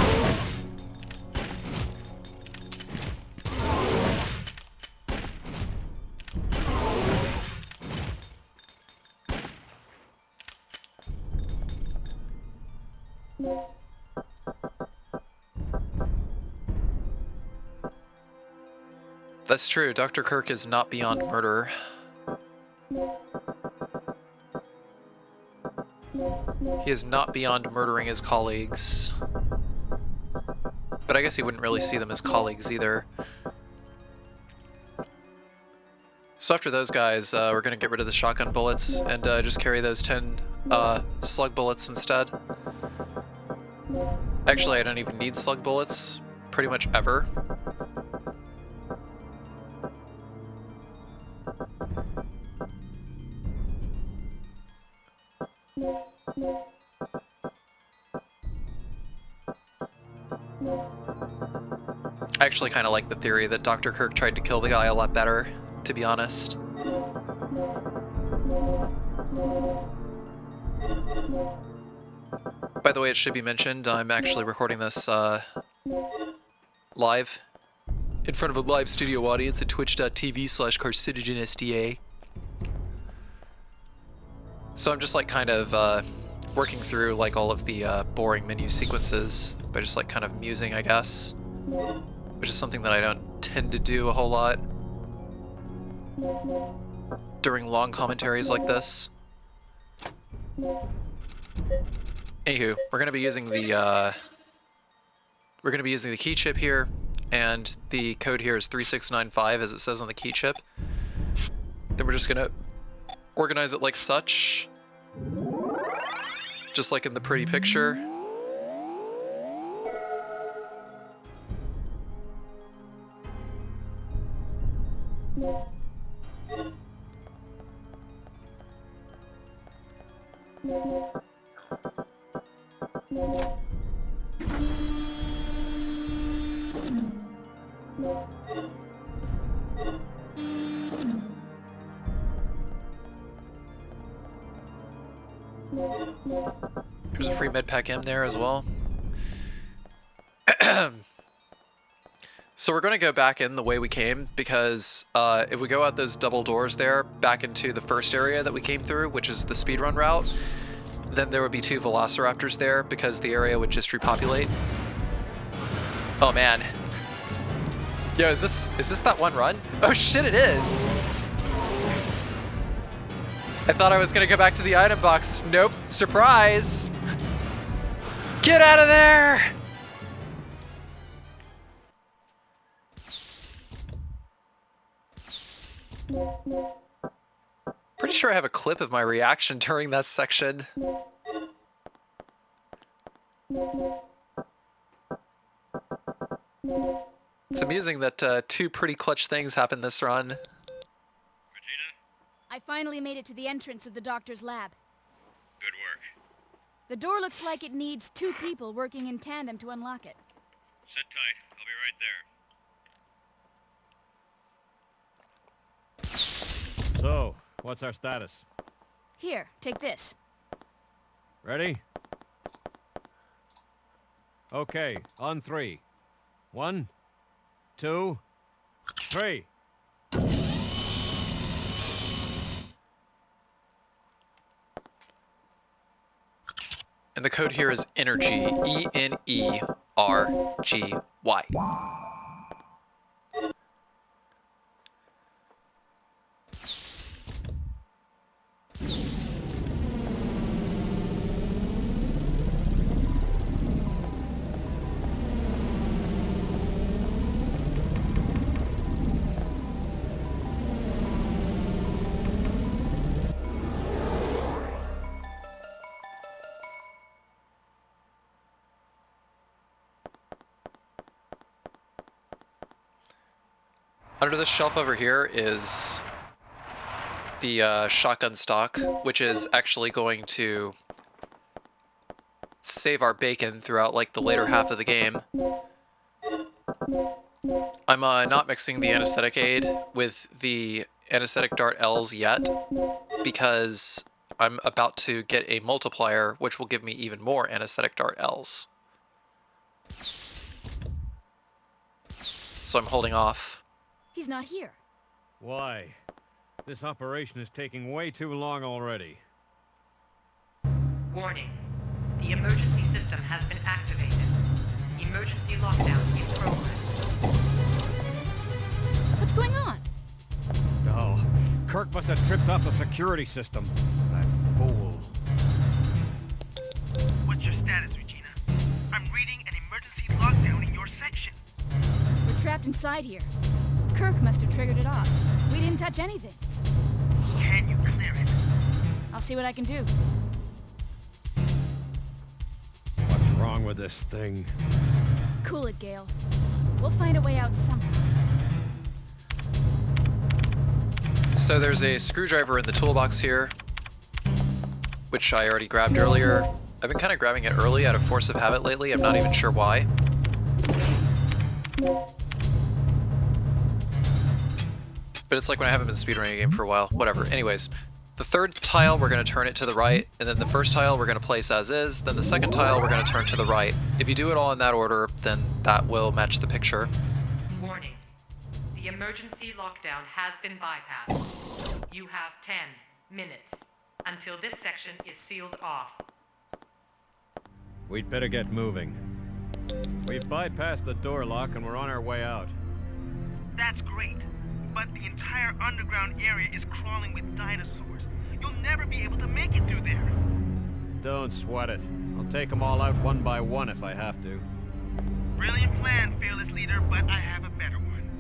That's true. Dr. Kirk is not beyond murder. He is not beyond murdering his colleagues. But I guess he wouldn't really see them as colleagues either. So after those guys, we're going to get rid of the shotgun bullets and just carry those 10 slug bullets instead. Actually, I don't even need slug bullets pretty much ever. I actually kind of like the theory that Dr. Kirk tried to kill the guy a lot better, to be honest. By the way, it should be mentioned, I'm actually recording this live in front of a live studio audience at twitch.tv/CarcinogenSDA. So I'm just like kind of working through like all of the boring menu sequences by just like kind of musing, I guess, which is something that I don't tend to do a whole lot during long commentaries like this. Anywho, we're gonna be using the key chip here, and the code here is 3695 as it says on the key chip. Then we're just gonna organize it like such, just like in the pretty picture. There's a free medpack M there as well. So we're going to go back in the way we came, because if we go out those double doors there back into the first area that we came through, which is the speedrun route, then there would be 2 Velociraptors there because the area would just repopulate. Oh man. Yo, is this that one run? Oh shit, it is! I thought I was gonna go back to the item box. Nope. Surprise! Get out of there! Pretty sure I have a clip of my reaction during that section. It's amusing that two pretty clutch things happened this run. Regina? I finally made it to the entrance of the doctor's lab. Good work. The door looks like it needs 2 people working in tandem to unlock it. Sit tight. I'll be right there. So, what's our status? Here, take this. Ready? Okay, on 3. 1, 2, 3. And the code here is Energy. E-N-E-R-G-Y. Under this shelf over here is the shotgun stock, which is actually going to save our bacon throughout like the later half of the game. I'm not mixing the anesthetic aid with the anesthetic dart L's yet because I'm about to get a multiplier which will give me even more anesthetic dart L's. So I'm holding off. He's not here. Why? This operation is taking way too long already. Warning. The emergency system has been activated. Emergency lockdown in progress. What's going on? No. Kirk must have tripped off the security system. That fool. What's your status, Regina? I'm reading an emergency lockdown in your section. We're trapped inside here. Kirk must have triggered it off. We didn't touch anything. Can you clear it? I'll see what I can do. What's wrong with this thing? Cool it, Gale. We'll find a way out somehow. So there's a screwdriver in the toolbox here, which I already grabbed earlier. I've been kind of grabbing it early out of force of habit lately. I'm not even sure why. But it's like when I haven't been speedrunning a game for a while. Whatever. Anyways, the third tile, we're going to turn it to the right, and then the first tile we're going to place as is, then the second tile we're going to turn to the right. If you do it all in that order, then that will match the picture. Warning. The emergency lockdown has been bypassed. You have 10 minutes until this section is sealed off. We'd better get moving. We've bypassed the door lock and we're on our way out. That's great. But the entire underground area is crawling with dinosaurs. You'll never be able to make it through there. Don't sweat it. I'll take them all out one by one if I have to. Brilliant plan, fearless leader, but I have a better one.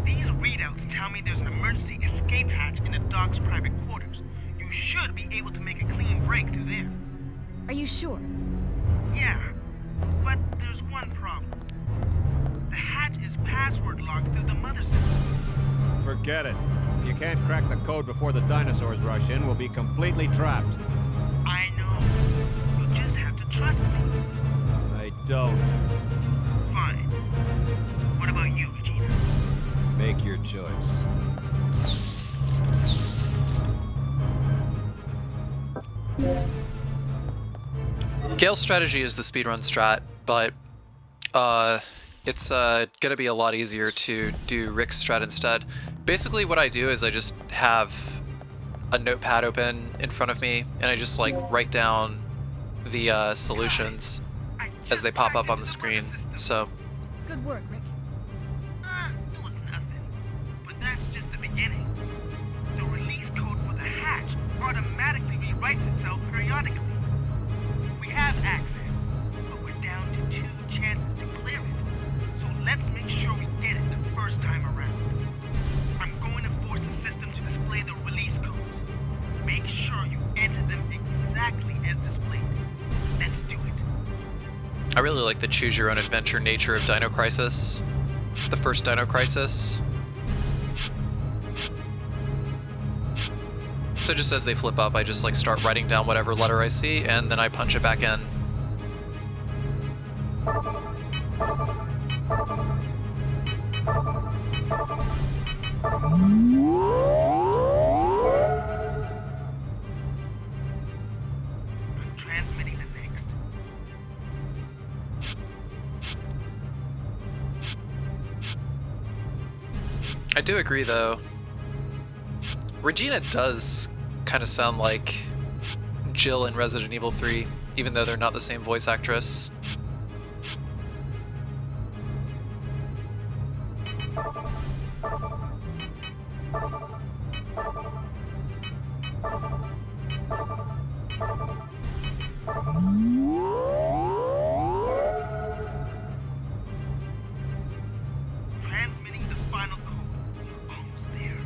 These readouts tell me there's an emergency escape hatch in the dock's private quarters. You should be able to make a clean break through there. Are you sure? Yeah, but there's one problem. The hatch is password locked through the mother system. Forget it. If you can't crack the code before the dinosaurs rush in, we'll be completely trapped. I know. You just have to trust me. I don't. Fine. What about you, Regina? Make your choice. Gale's strategy is the speedrun strat, but it's gonna be a lot easier to do Rick's strat instead. Basically what I do is I just have a notepad open in front of me and I just like write down the solutions as they pop up on the screen. So Good work, Rick. It was nothing. But that's just the beginning. The release code for the hatch ought to really like the choose-your-own-adventure nature of Dino Crisis. The first Dino Crisis. So just as they flip up, I just like start writing down whatever letter I see, and then I punch it back in. Transmitting the next. I do agree, though. Regina does kind of sound like Jill in Resident Evil 3, even though they're not the same voice actress. Transmitting the final code. You're almost there.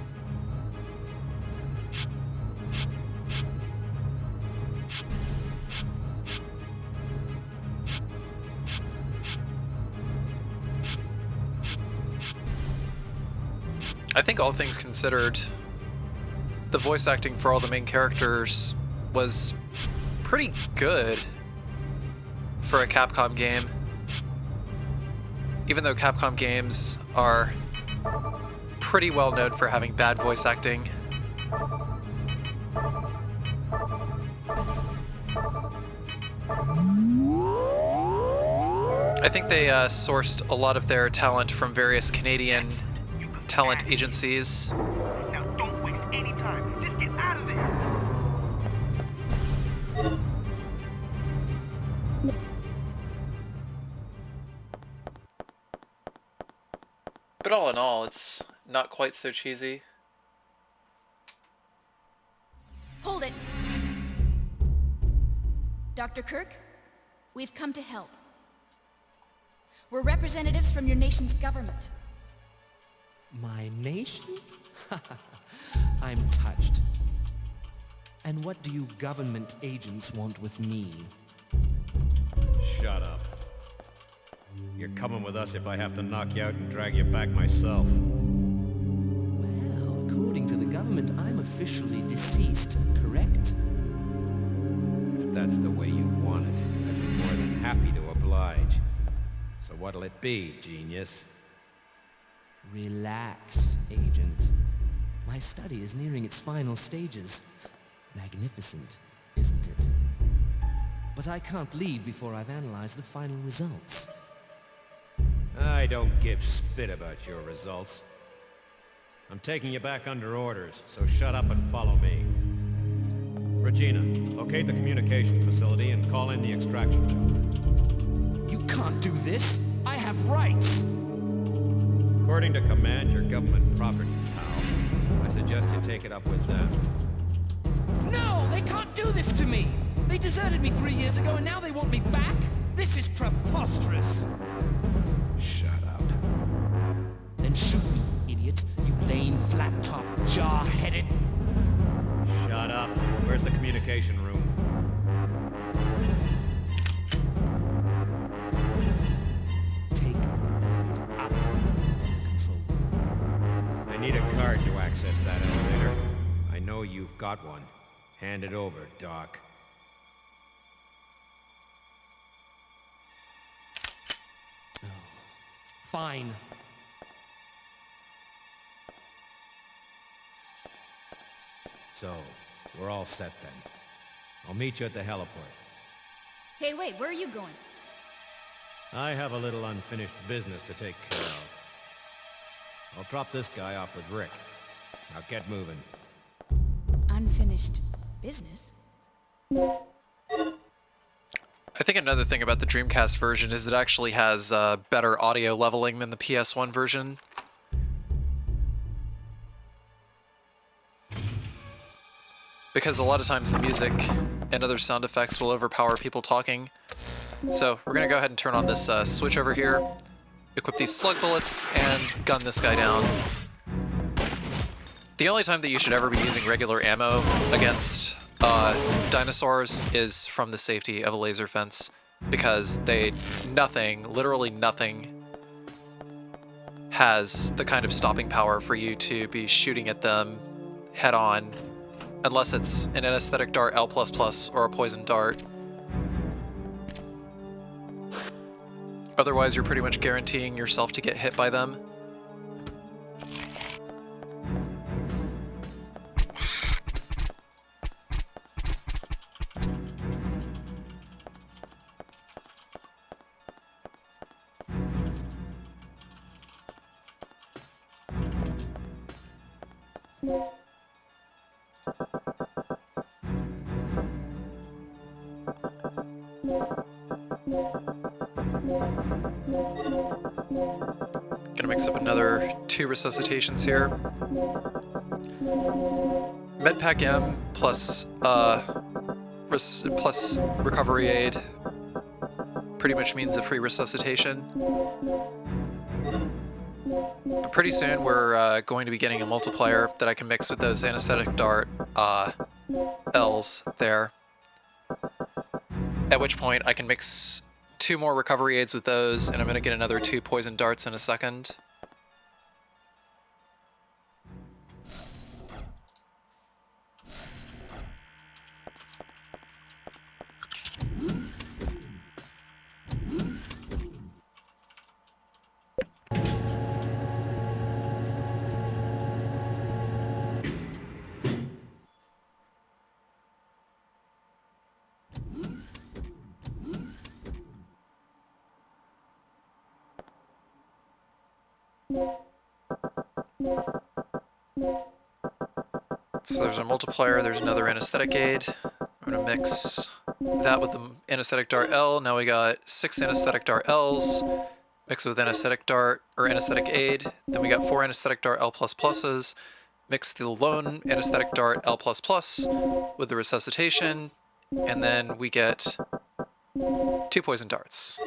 I think all things considered, the voice acting for all the main characters was pretty good for a Capcom game. Even though Capcom games are pretty well known for having bad voice acting. I think they sourced a lot of their talent from various Canadian talent agencies. Now don't waste any time. Just get out of there. But all in all, it's not quite so cheesy. Hold it! Dr. Kirk, we've come to help. We're representatives from your nation's government. My nation? I'm touched. And what do you government agents want with me? Shut up. You're coming with us if I have to knock you out and drag you back myself. Well, according to the government, I'm officially deceased, correct? If that's the way you want it, I'd be more than happy to oblige. So what'll it be, genius? Relax, Agent. My study is nearing its final stages. Magnificent, isn't it? But I can't leave before I've analyzed the final results. I don't give spit about your results. I'm taking you back under orders, so shut up and follow me. Regina, locate the communication facility and call in the extraction chopper. You can't do this! I have rights! According to command, your government property, pal. I suggest you take it up with them. No! They can't do this to me! They deserted me 3 years ago and now they want me back? This is preposterous! Shut up. Then shoot me, idiot. You lame, flat-top, jaw-headed... Shut up. Where's the communication room? Take the elevator up from the control room. I need a card to access that elevator. I know you've got one. Hand it over, Doc. Fine. So, we're all set then. I'll meet you at the heliport. Hey, wait, where are you going? I have a little unfinished business to take care of. I'll drop this guy off with Rick. Now get moving. Unfinished business? I think another thing about the Dreamcast version is it actually has better audio leveling than the PS1 version. Because a lot of times the music and other sound effects will overpower people talking. So we're going to go ahead and turn on this switch over here, equip these slug bullets, and gun this guy down. The only time that you should ever be using regular ammo against dinosaurs is from the safety of a laser fence. because literally nothing has the kind of stopping power for you to be shooting at them head on, unless it's an anesthetic dart L++ or a poison dart. Otherwise, you're pretty much guaranteeing yourself to get hit by them. Gonna mix up another 2 resuscitations here. Medpack M plus plus recovery aid pretty much means a free resuscitation. But pretty soon we're going to be getting a multiplier that I can mix with those anesthetic dart L's there. At which point I can mix 2 more recovery aids with those, and I'm going to get another 2 poison darts in a second. So there's a multiplier, there's another anesthetic aid. I'm going to mix that with the anesthetic dart L. Now we got 6 anesthetic dart L's, mix it with anesthetic dart, or anesthetic aid. Then we got 4 anesthetic dart L++'s, mix the lone anesthetic dart L++ with the resuscitation, and then we get 2 poison darts.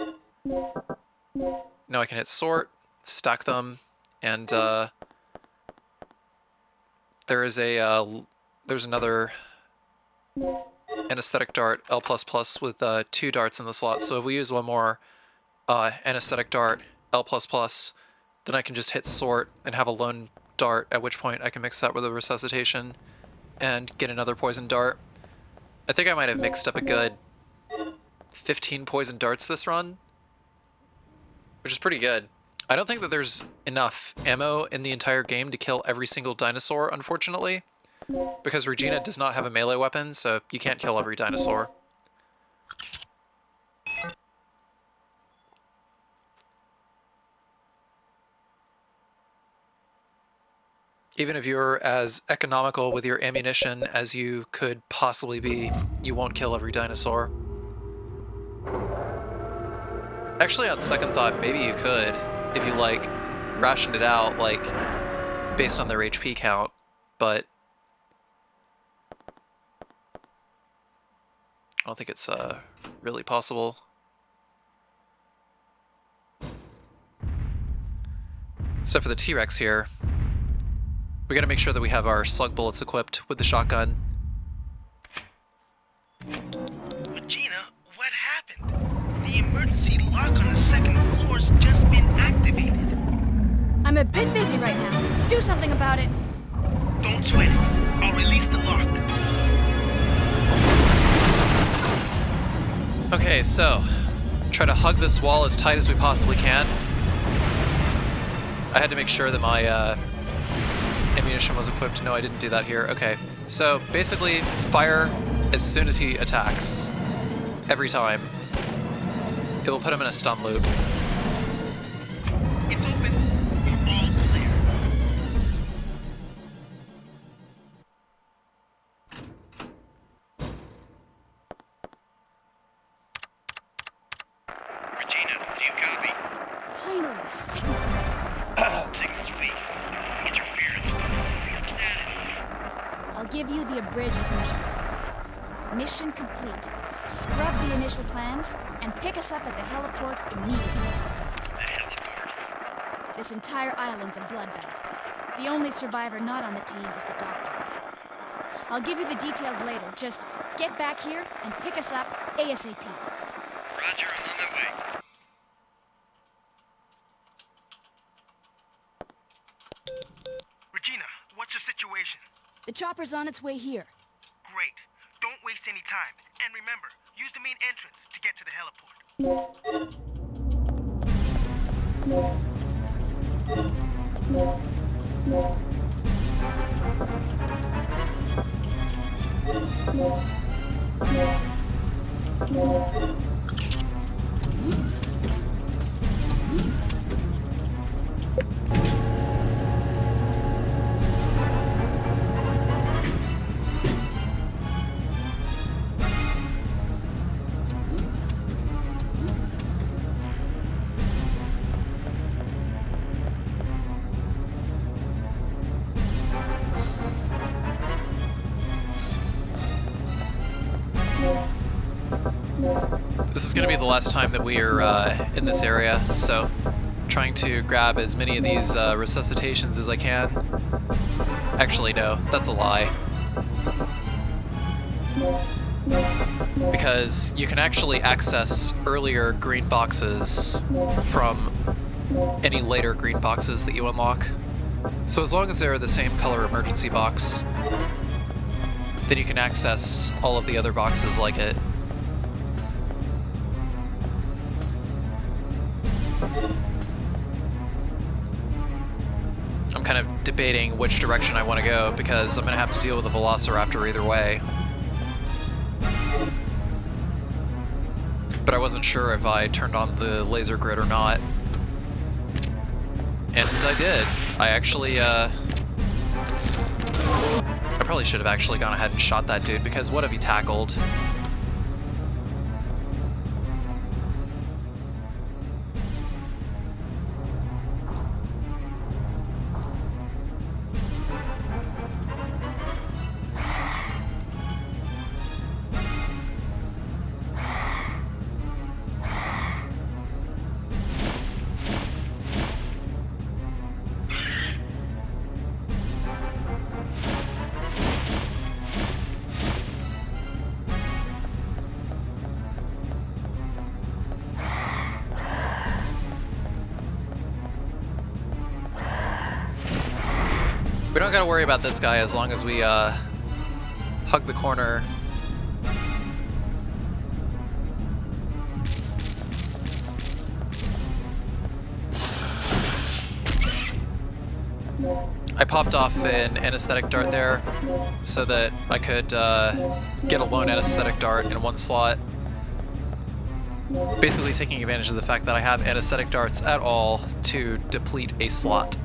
Now I can hit sort, stack them, and there's another anesthetic dart L++ with 2 darts in the slot. So if we use one more anesthetic dart L++, then I can just hit sort and have a lone dart, at which point I can mix that with a resuscitation and get another poison dart. I think I might have mixed up a good 15 poison darts this run, which is pretty good. I don't think that there's enough ammo in the entire game to kill every single dinosaur, unfortunately, because Regina does not have a melee weapon, so you can't kill every dinosaur. Even if you're as economical with your ammunition as you could possibly be, you won't kill every dinosaur. Actually, on second thought, maybe you could, if you, like, rationed it out, like, based on their HP count, but I don't think it's really possible. So for the T-Rex here, we gotta make sure that we have our slug bullets equipped with the shotgun. Regina, what happened? The emergency lock on the second floor's just been activated. I'm a bit busy right now. Do something about it. Don't sweat it. I'll release the lock. Okay, so try to hug this wall as tight as we possibly can. I had to make sure that my ammunition was equipped. No, I didn't do that here. Okay, so basically fire as soon as he attacks. Every time. It will put him in a stun loop. It's open. We're all clear. Regina, do you copy? Finally, a signal. Signal's weak. Interference. I'll give you the abridged version. Mission complete. Scrub the initial plans and pick us up at the heliport immediately. The heliport. This entire island's a bloodbath. The only survivor not on the team is the doctor. I'll give you the details later. Just get back here and pick us up ASAP. Roger. What's your situation? The chopper's on its way here. Great. Don't waste any time. And remember, use the main entrance to get to the heliport. This is going to be the last time that we are in this area, so I'm trying to grab as many of these resuscitations as I can. Actually, no, that's a lie. Because you can actually access earlier green boxes from any later green boxes that you unlock. So as long as they're the same color emergency box, then you can access all of the other boxes like it. I'm kind of debating which direction I want to go because I'm going to have to deal with a velociraptor either way. But I wasn't sure if I turned on the laser grid or not. And I did. I actually, I probably should have actually gone ahead and shot that dude because what have he tackled? We don't gotta worry about this guy as long as we hug the corner. I popped off an anesthetic dart there so that I could get a lone anesthetic dart in one slot. Basically taking advantage of the fact that I have anesthetic darts at all to deplete a slot.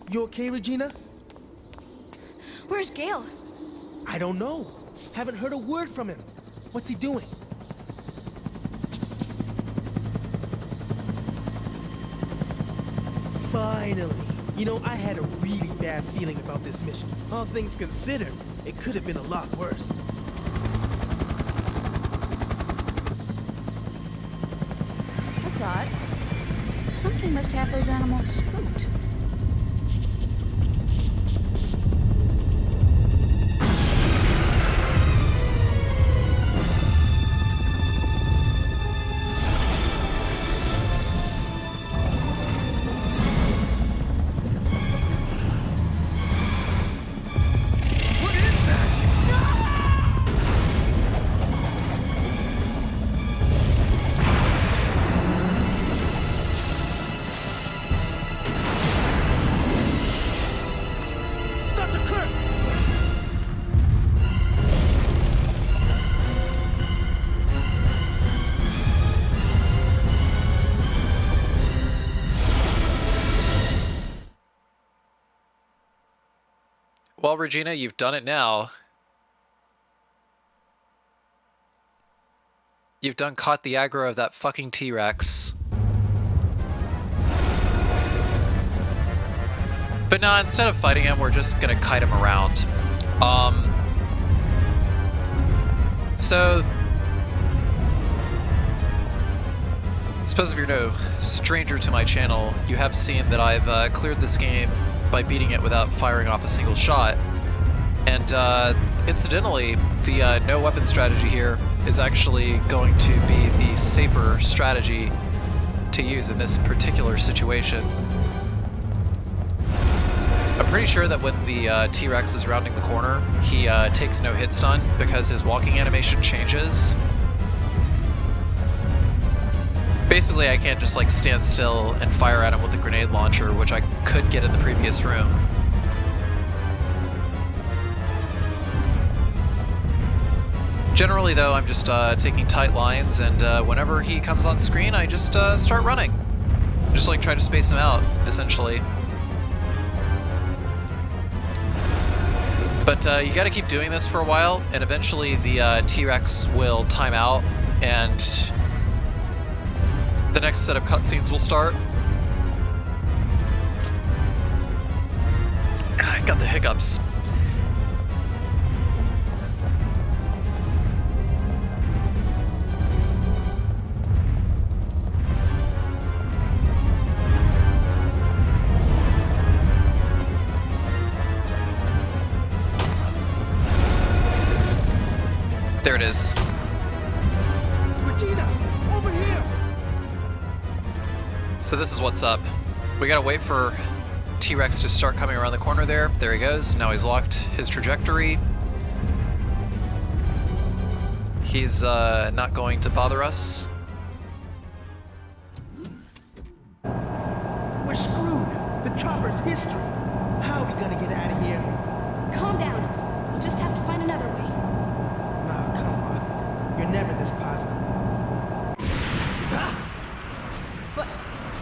You okay, Regina? Where's Gale? I don't know. Haven't heard a word from him. What's he doing? Finally. You know, I had a really bad feeling about this mission. All things considered, it could have been a lot worse. That's odd. Something must have those animals spooked. Well, Regina, you've done it now. You've done caught the aggro of that fucking T-Rex. But no, instead of fighting him, we're just gonna kite him around. So... I suppose if you're no stranger to my channel, you have seen that I've cleared this game by beating it without firing off a single shot. And incidentally, the no weapon strategy here is actually going to be the safer strategy to use in this particular situation. I'm pretty sure that when the T-Rex is rounding the corner, he takes no hit stun because his walking animation changes. Basically, I can't just like stand still and fire at him with a grenade launcher, which I could get in the previous room. Generally though, I'm just taking tight lines, and whenever he comes on screen, I just start running. Just like try to space him out, essentially. But you gotta keep doing this for a while, and eventually the T-Rex will time out, and the next set of cutscenes will start. I got the hiccups. There it is. Regina, over here! So this is what's up. We gotta wait for T-Rex to start coming around the corner there. There he goes. Now he's locked his trajectory. He's not going to bother us. We're screwed. The chopper's history. How are we gonna get out of here? Calm down. We'll just have to find another way. Nah, come off it. You're never this positive.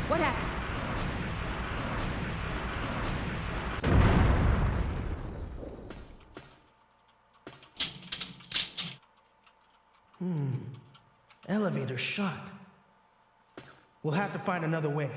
What happened? Elevator shut. We'll have to find another way.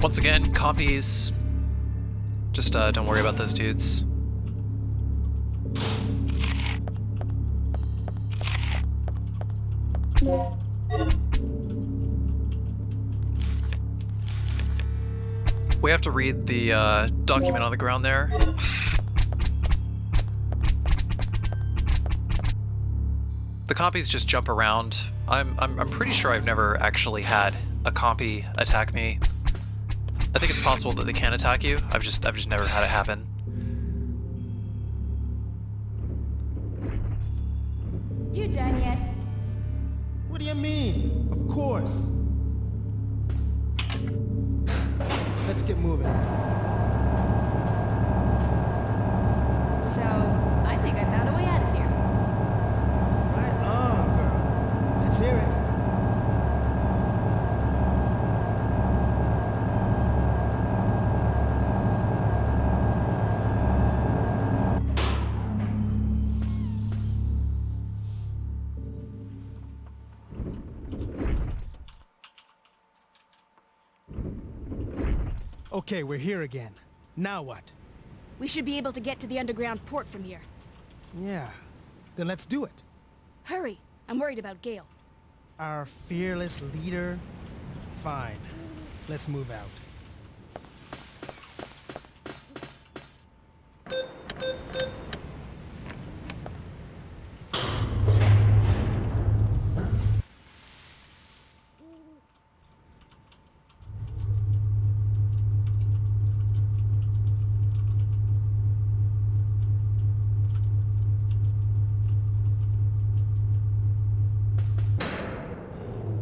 Once again, compies. Just don't worry about those dudes. We have to read the document on the ground there. The compies just jump around. I'm pretty sure I've never actually had a compy attack me. I think it's possible that they can attack you. I've just never had it happen. You done yet? What do you mean? Of course. Let's get moving. Okay, we're here again. Now what? We should be able to get to the underground port from here. Yeah. Then let's do it. Hurry! I'm worried about Gale. Our fearless leader? Fine. Let's move out.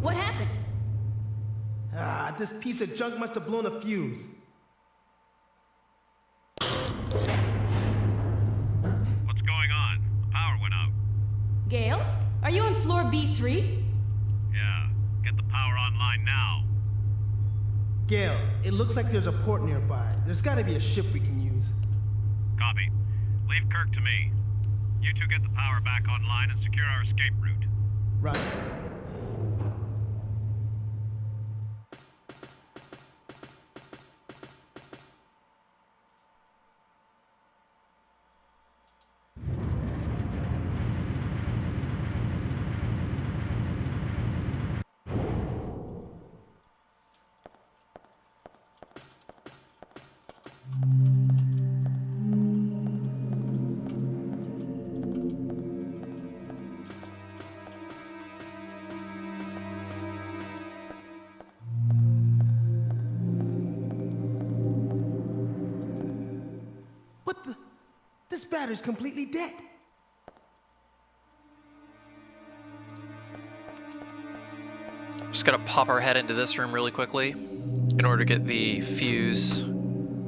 What happened? This piece of junk must have blown a fuse. What's going on? The power went out. Gale? Are you on floor B3? Yeah, get the power online now. Gale, it looks like there's a port nearby. There's gotta be a ship we can use. Copy. Leave Kirk to me. You two get the power back online and secure our escape route. Roger. What the? This battery's completely dead. Just gotta pop our head into this room really quickly in order to get the fuse. I'm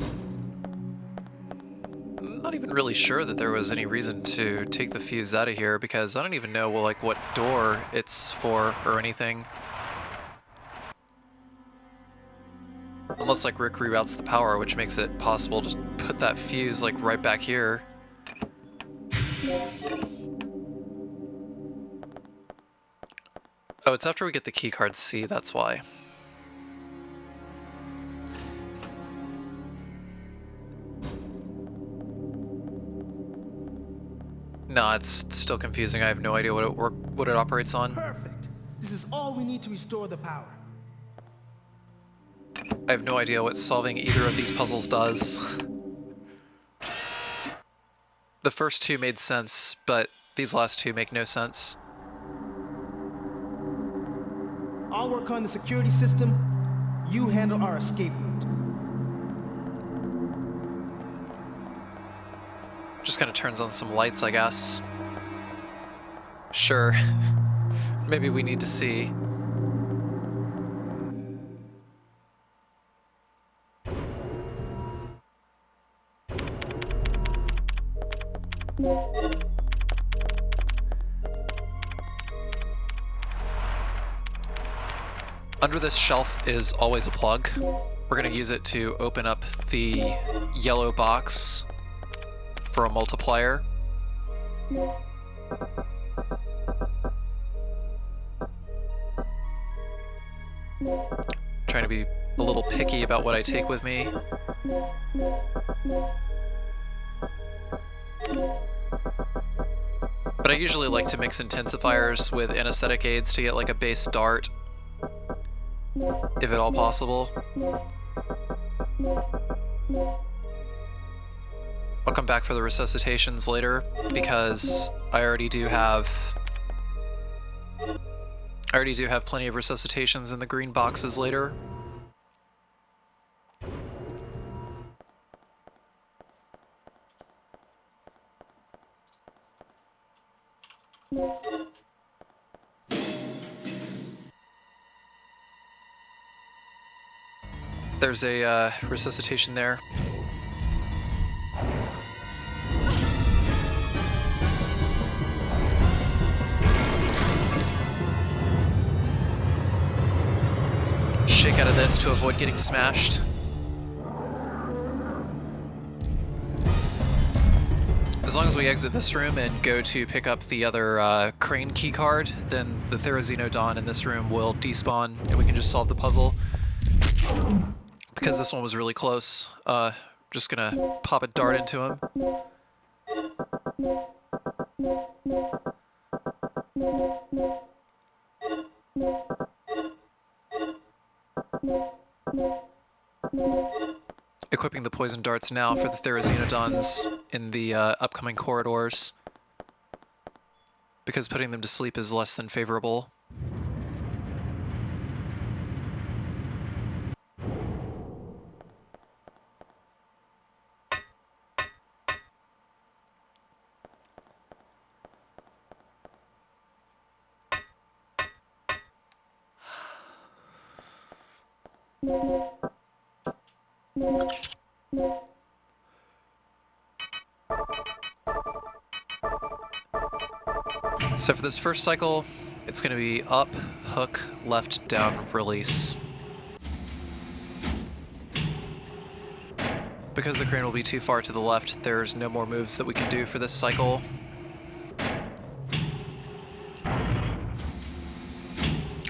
not even really sure that there was any reason to take the fuse out of here because I don't even know, well, like, what door it's for or anything. Unless, like, Rick reroutes the power, which makes it possible to put that fuse, like, right back here. Oh, it's after we get the keycard C, that's why. No, it's still confusing. I have no idea what it operates on. Perfect. This is all we need to restore the power. I have no idea what solving either of these puzzles does. The first two made sense, but these last two make no sense. I'll work on the security system. You handle our escape route. Just kind of turns on some lights, I guess. Sure. Maybe we need to see. Under this shelf is always a plug. We're going to use it to open up the yellow box for a multiplier. Trying to be a little picky about what I take with me. But I usually like to mix intensifiers with anesthetic aids to get like a base dart, if at all possible. I'll come back for the resuscitations later because I already do have plenty of resuscitations in the green boxes later. There's a resuscitation there. Shake out of this to avoid getting smashed. As long as we exit this room and go to pick up the other crane keycard, then the Therizino Dawn in this room will despawn and we can just solve the puzzle. because this one was really close, just gonna pop a dart into him. Equipping the poison darts now for the Therizonodons in the upcoming corridors, because putting them to sleep is less than favorable. So for this first cycle, it's going to be up, hook, left, down, release. Because the crane will be too far to the left, there's no more moves that we can do for this cycle.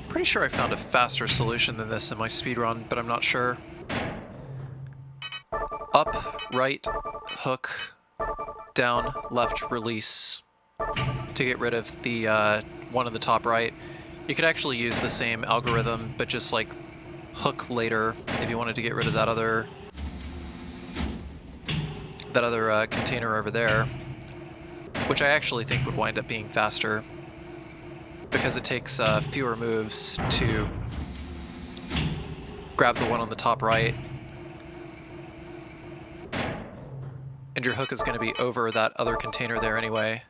Pretty sure I found a faster solution than this in my speedrun, but I'm not sure. Up, right, hook, down, left, release to get rid of the one in the top right. You could actually use the same algorithm, but just like hook later if you wanted to get rid of that other container over there, which I actually think would wind up being faster because it takes fewer moves to grab the one on the top right. And your hook is going to be over that other container there anyway.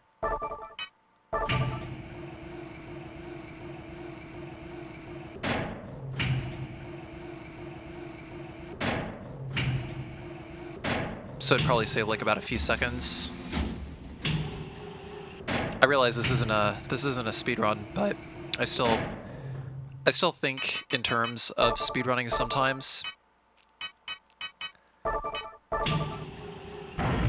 So it'd probably save like about a few seconds. I realize this isn't a speed run, but I still think in terms of speedrunning sometimes.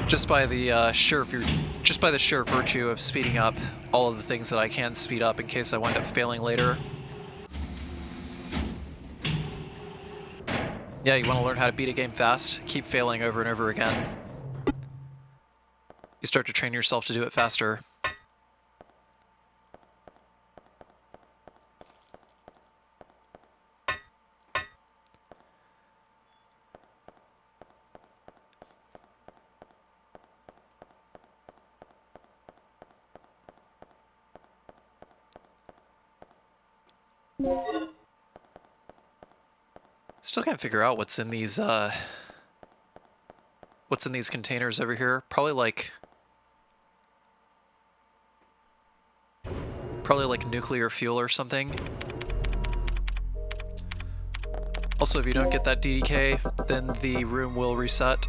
Just by the sheer virtue of speeding up all of the things that I can speed up in case I wind up failing later. Yeah, you want to learn how to beat a game fast? Keep failing over and over again. You start to train yourself to do it faster. Still can't figure out what's in these containers over here. Probably like nuclear fuel or something. Also, if you don't get that DDK, then the room will reset.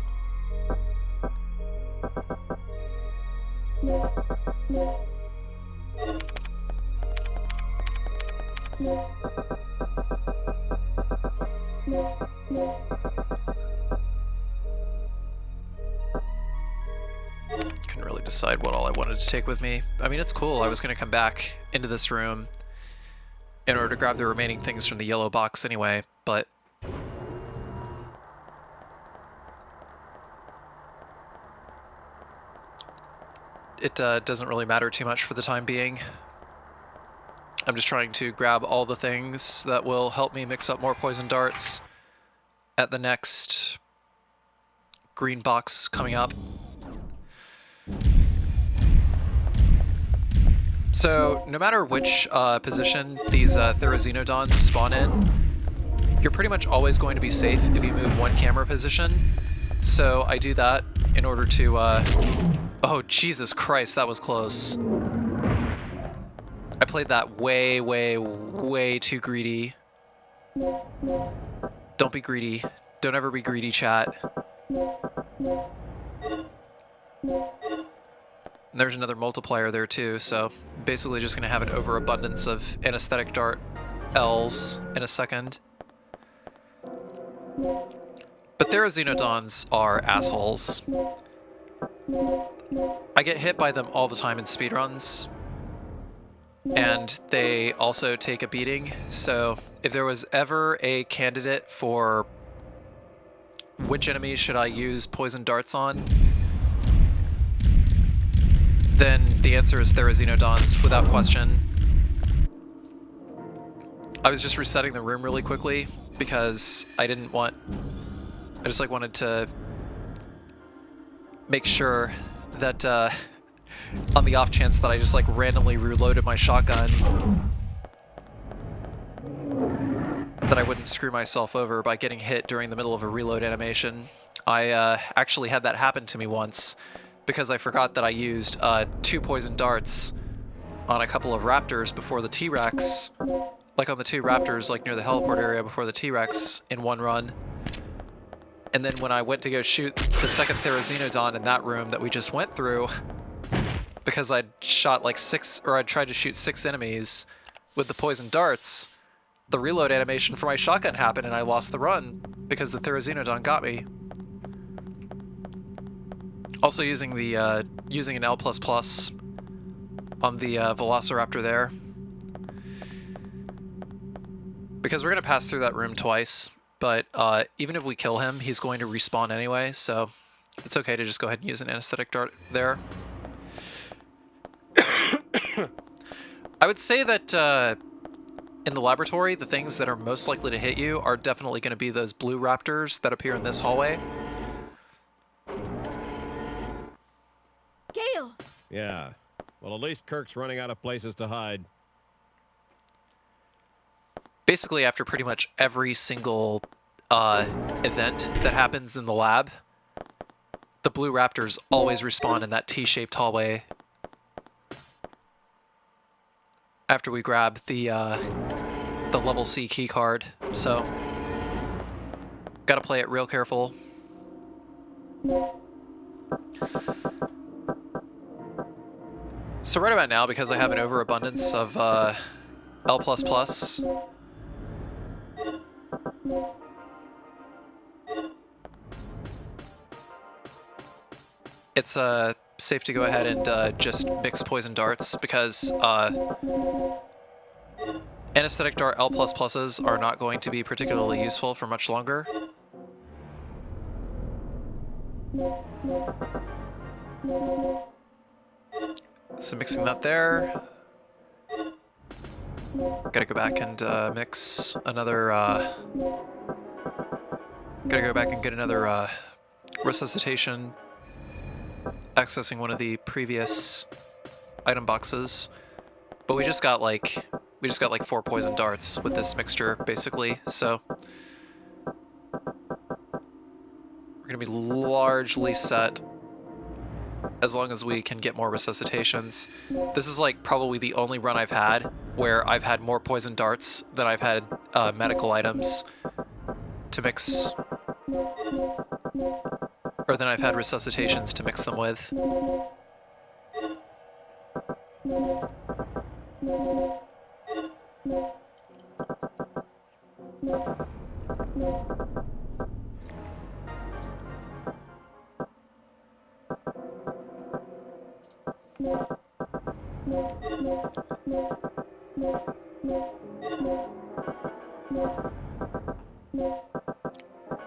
Couldn't really decide what all I wanted to take with me. I mean, it's cool. I was going to come back into this room in order to grab the remaining things from the yellow box anyway, but it doesn't really matter too much for the time being. I'm just trying to grab all the things that will help me mix up more poison darts at the next green box coming up. So, no matter which position these Therizonodons spawn in, you're pretty much always going to be safe if you move one camera position. So I do that in order to... Oh, Jesus Christ, that was close. I played that way, way, way too greedy. Don't be greedy. Don't ever be greedy, chat. And there's another multiplier there too, so basically just going to have an overabundance of anesthetic dart L's in a second. But Therizonodons are assholes. I get hit by them all the time in speedruns, and they also take a beating, so if there was ever a candidate for which enemies should I use poison darts on, then the answer is Therizino without question. I was just resetting the room really quickly because I just like wanted to make sure that on the off chance that I just like randomly reloaded my shotgun, that I wouldn't screw myself over by getting hit during the middle of a reload animation. I actually had that happen to me once because I forgot that I used 2 poison darts on a couple of raptors before the T-Rex, like on the 2 raptors like near the heliport area before the T-Rex in one run. And then when I went to go shoot the second Therizino in that room that we just went through, because I'd shot like 6, or I'd tried to shoot 6 enemies with the poison darts, the reload animation for my shotgun happened and I lost the run because the Therizino got me. Also using the using an L++ on the Velociraptor there, because we're gonna pass through that room twice. But even if we kill him, he's going to respawn anyway, so it's okay to just go ahead and use an anesthetic dart there. I would say that in the laboratory, the things that are most likely to hit you are definitely going to be those blue raptors that appear in this hallway. Gale! Yeah. Well, at least Kirk's running out of places to hide. Basically, after pretty much every single event that happens in the lab, the blue raptors always respawn in that T-shaped hallway after we grab the level C key card. So, gotta play it real careful. So right about now, because I have an overabundance of L++, it's safe to go ahead and just mix poison darts, because anesthetic dart L++s are not going to be particularly useful for much longer. So mixing that there. Gotta go back and mix another, gotta go back and get another resuscitation, accessing one of the previous item boxes. But we just got like 4 poison darts with this mixture, basically, so we're gonna be largely set as long as we can get more resuscitations. This is like probably the only run I've had where I've had more poison darts than I've had medical items to mix, or than I've had resuscitations to mix them with.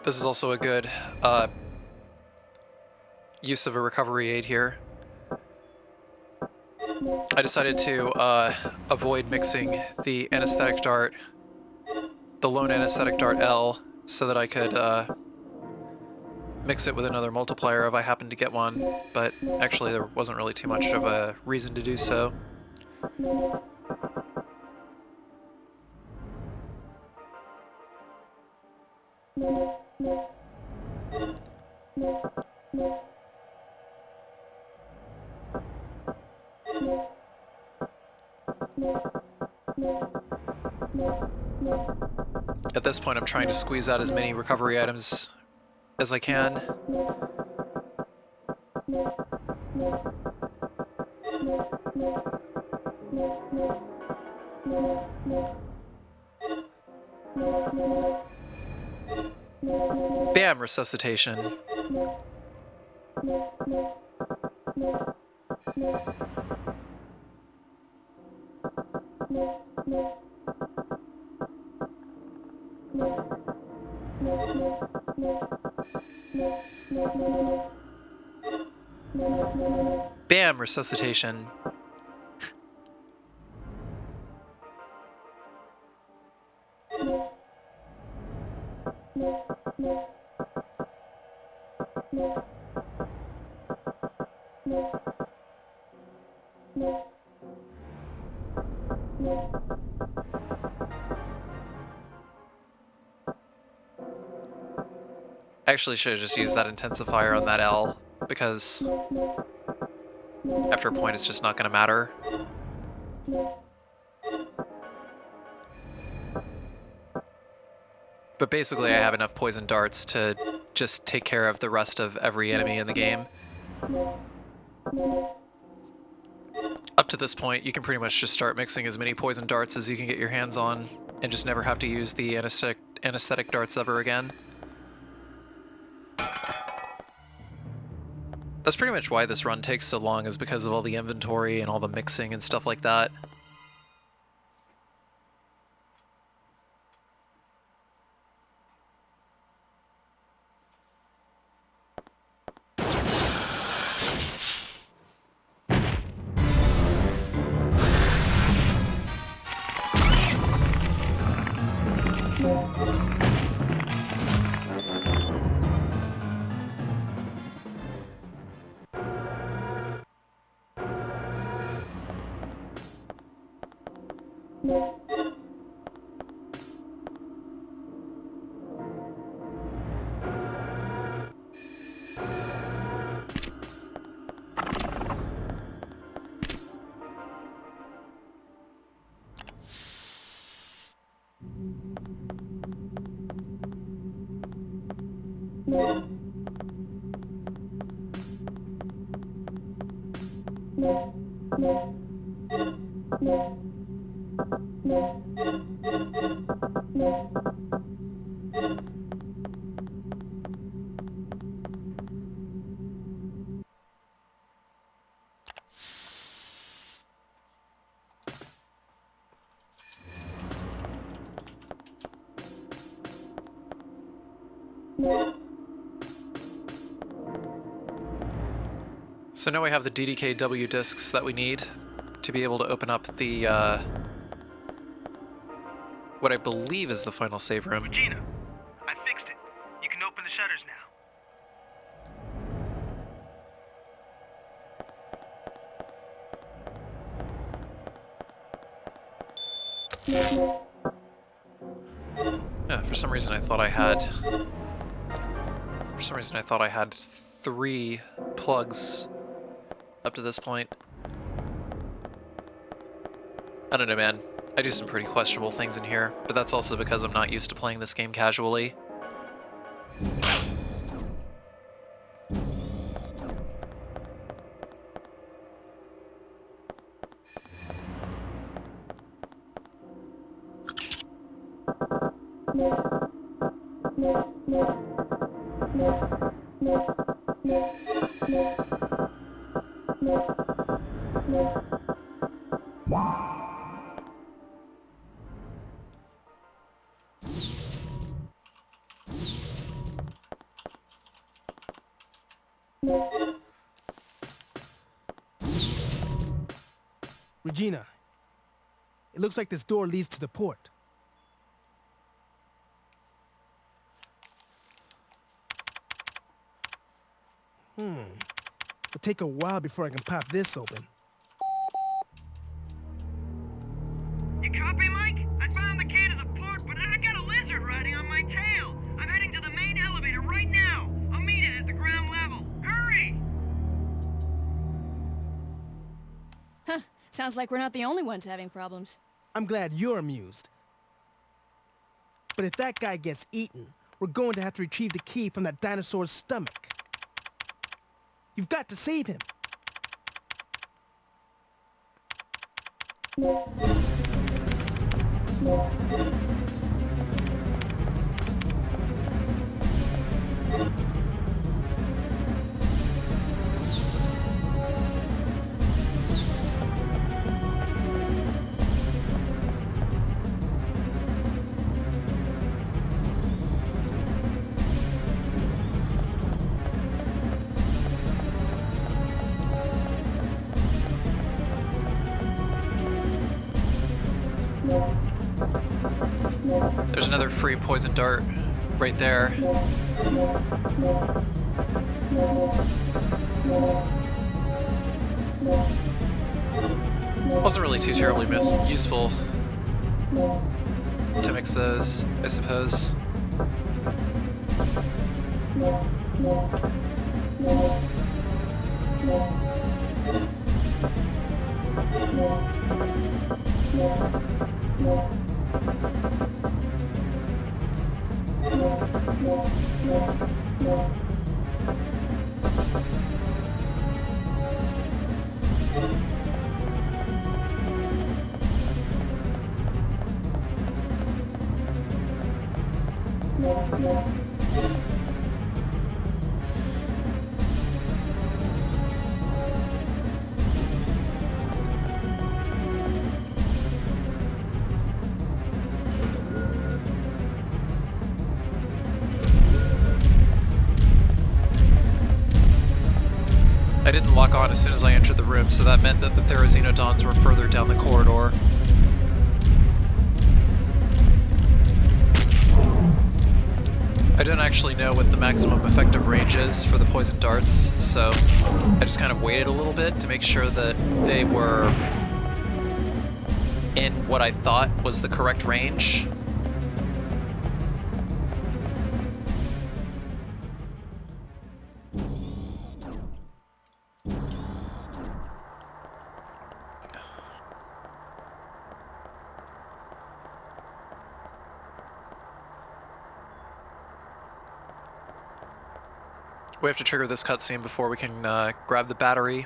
This is also a good use of a recovery aid here. I decided to avoid mixing the anesthetic dart, the lone anesthetic dart L, so that I could mix it with another multiplier if I happened to get one, but actually there wasn't really too much of a reason to do so. At this point, I'm trying to squeeze out as many recovery items as I can. Bam! Resuscitation. Bam! Resuscitation. Actually, should have just used that intensifier on that L, because after a point it's just not going to matter. But basically I have enough poison darts to just take care of the rest of every enemy in the game. Up to this point, you can pretty much just start mixing as many poison darts as you can get your hands on, and just never have to use the anesthetic darts ever again. That's pretty much why this run takes so long, is because of all the inventory and all the mixing and stuff like that. So now we have the DDKW discs that we need to be able to open up the, what I believe is the final save room. Regina, I fixed it. You can open the shutters now. Yeah, for some reason I thought I had 3 plugs up to this point. I don't know, man. I do some pretty questionable things in here, but that's also because I'm not used to playing this game casually. Regina, it looks like this door leads to the port. It'll take a while before I can pop this open. You copy, Mike? I found the key to the port, but I got a lizard riding on my tail. I'm heading to the main elevator right now. I'll meet it at the ground level. Hurry! Huh. Sounds like we're not the only ones having problems. I'm glad you're amused. But if that guy gets eaten, we're going to have to retrieve the key from that dinosaur's stomach. You've got to save him. another free poison dart right there. Wasn't really too terribly useful to mix those, I suppose. I didn't lock on as soon as I entered the room, so that meant that the Therizonodons were further down the corridor. I don't actually know what the maximum effective range is for the poison darts, so I just kind of waited a little bit to make sure that they were in what I thought was the correct range. We have to trigger this cutscene before we can grab the battery.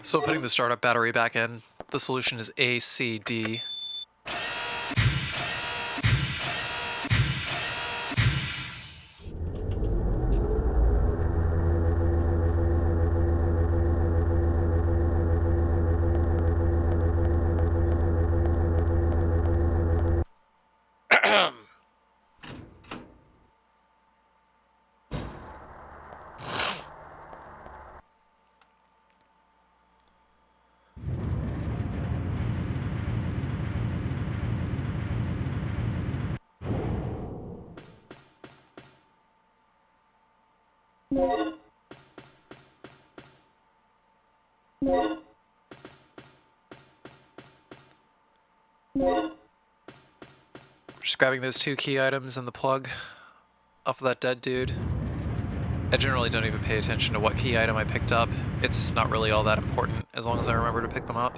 So putting the startup battery back in, the solution is A, C, D. Just grabbing those 2 key items and the plug off of that dead dude. I generally don't even pay attention to what key item I picked up. It's not really all that important, as long as I remember to pick them up.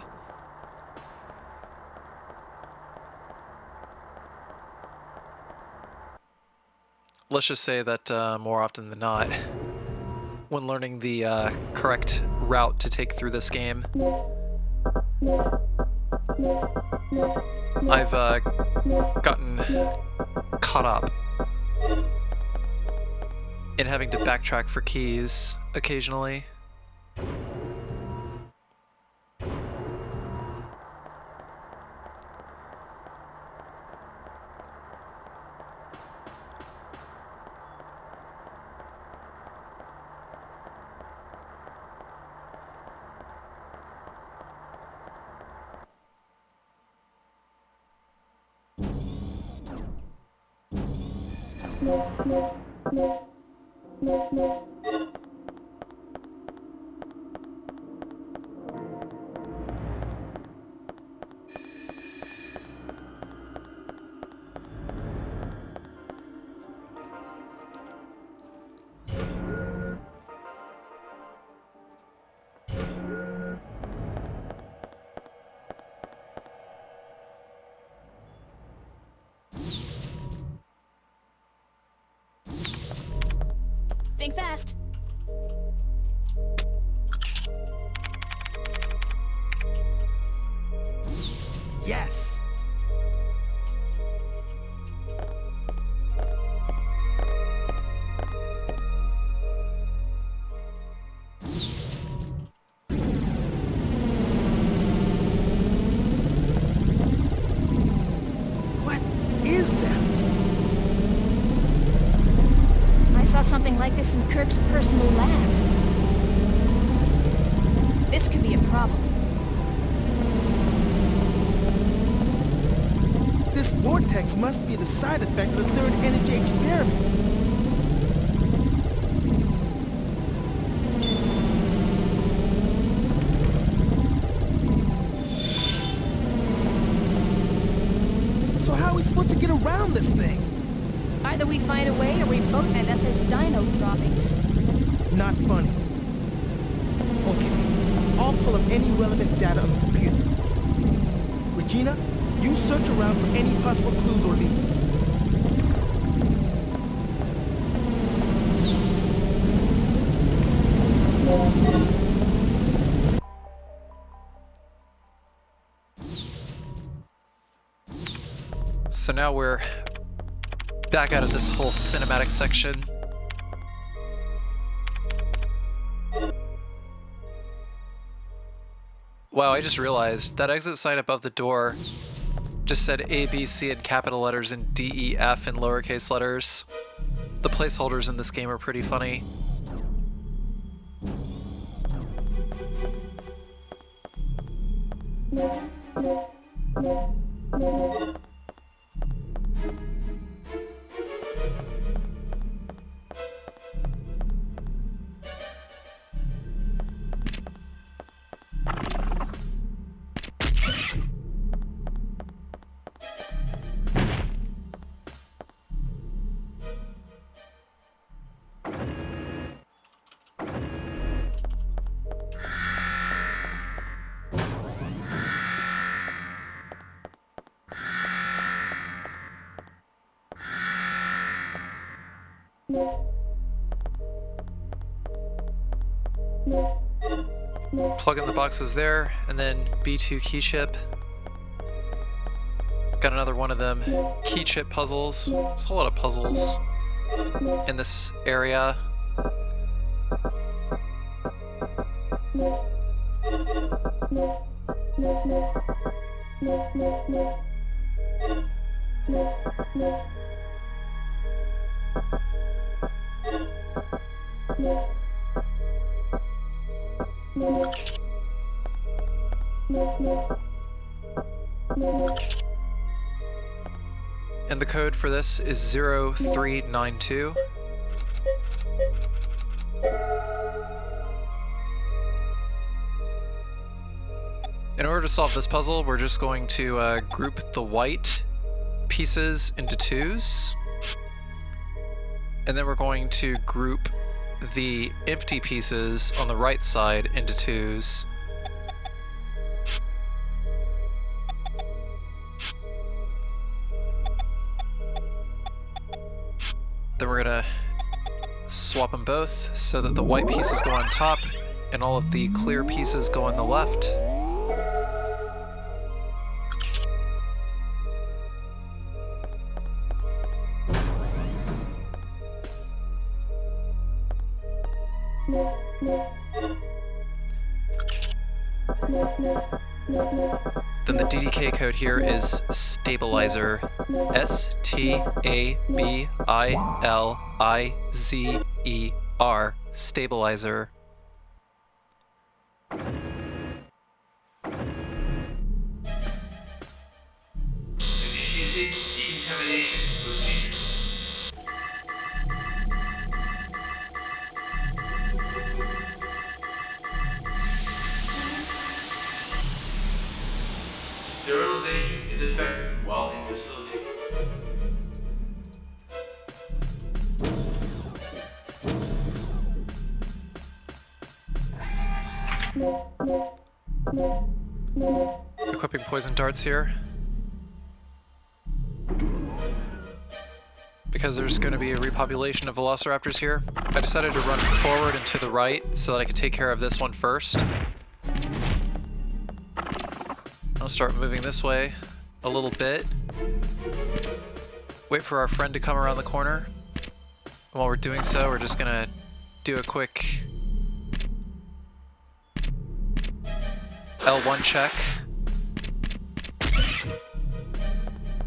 Let's just say that more often than not, when learning the correct route to take through this game, I've gotten caught up in having to backtrack for keys occasionally. Think fast. Yes! What is that? I saw something like this in Kirk's personal lab. This could be a problem. This vortex must be the side effect of the third energy experiment. So how are we supposed to get around this thing? Either we find a way or we both end up as Dino droppings. Not funny. Okay, I'll pull up any relevant data on the computer. Regina, you search around for any possible clues or leads. So now we're back out of this whole cinematic section. Wow, I just realized that exit sign above the door just said A, B, C in capital letters and D, E, F in lowercase letters. The placeholders in this game are pretty funny. Plug in the boxes there, and then B2 key chip. Got another one of them key chip puzzles. There's a whole lot of puzzles in this area. And the code for this is 0392. In order to solve this puzzle, we're just going to group the white pieces into twos. And then we're going to group the empty pieces on the right side into twos. Then we're gonna swap them both so that the white pieces go on top and all of the clear pieces go on the left. Then the DDK code here is stabilizer. S-T-A-B-I-L-I-Z-E-R. Stabilizer. Initiating decontamination procedure. staging is effective while in facility. Equipping poison darts here. Because there's going to be a repopulation of velociraptors here, I decided to run forward and to the right so that I could take care of this one first. I'll start moving this way a little bit. Wait for our friend to come around the corner. And while we're doing so, we're just going to do a quick L1 check.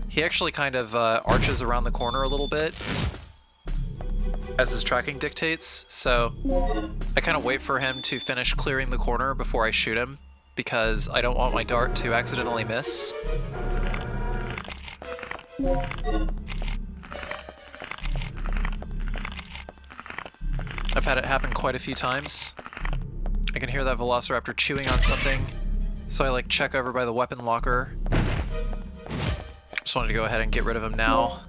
He actually kind of arches around the corner a little bit, as his tracking dictates, so I kind of wait for him to finish clearing the corner before I shoot him, because I don't want my dart to accidentally miss. I've had it happen quite a few times. I can hear that velociraptor chewing on something, so I like check over by the weapon locker. Just wanted to go ahead and get rid of him now.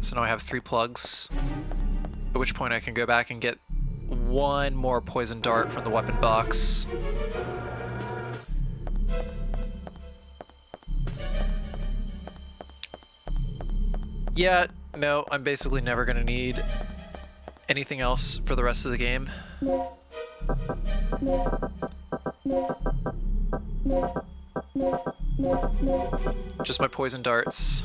So now I have 3 plugs, at which point I can go back and get one more poison dart from the weapon box. Yeah, no, I'm basically never going to need anything else for the rest of the game. Just my poison darts.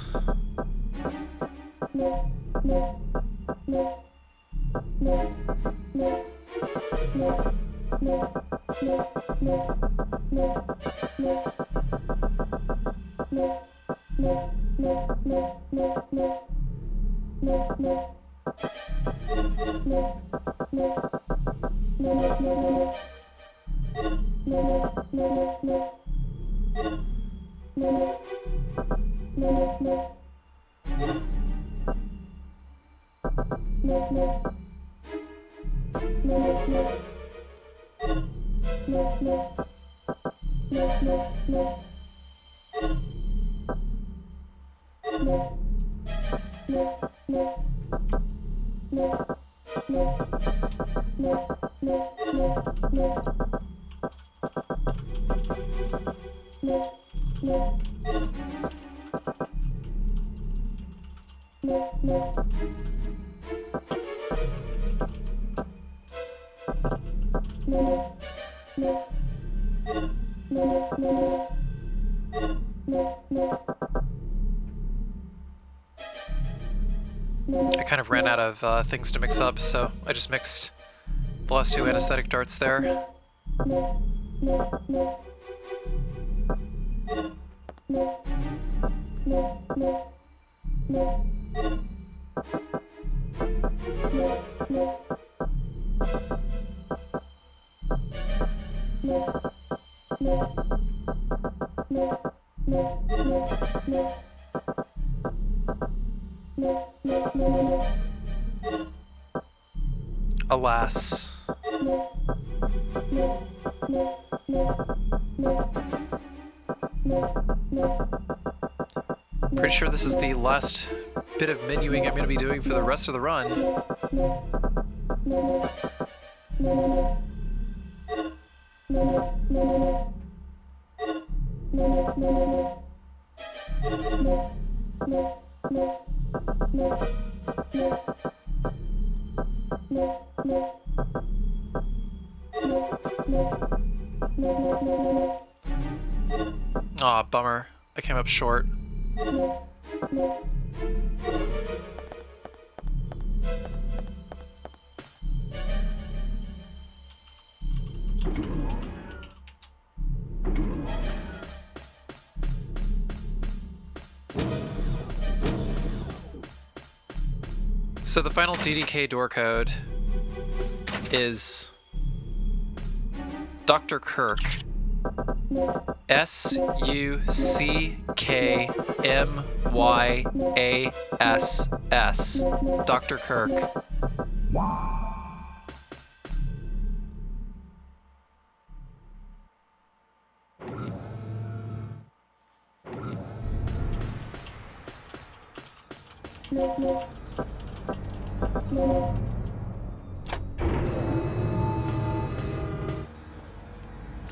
I kind of ran out of things to mix up, so I just mixed the last 2 anesthetic darts there. Alas. Pretty sure this is the last bit of menuing I'm going to be doing for the rest of the run. Aw, bummer. I came up short. So the final DDK door code is Dr. Kirk. S-U-C-K-M-Y-A-S-S. Dr. Kirk. I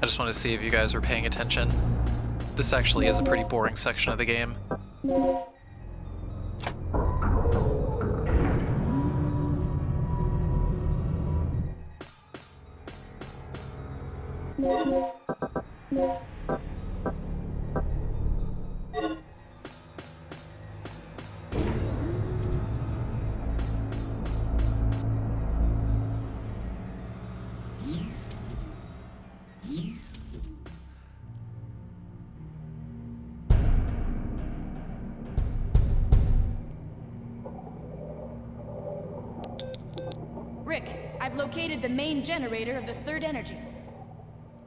just wanted to see if you guys were paying attention. This actually is a pretty boring section of the game. Rick, I've located the main generator of the third energy.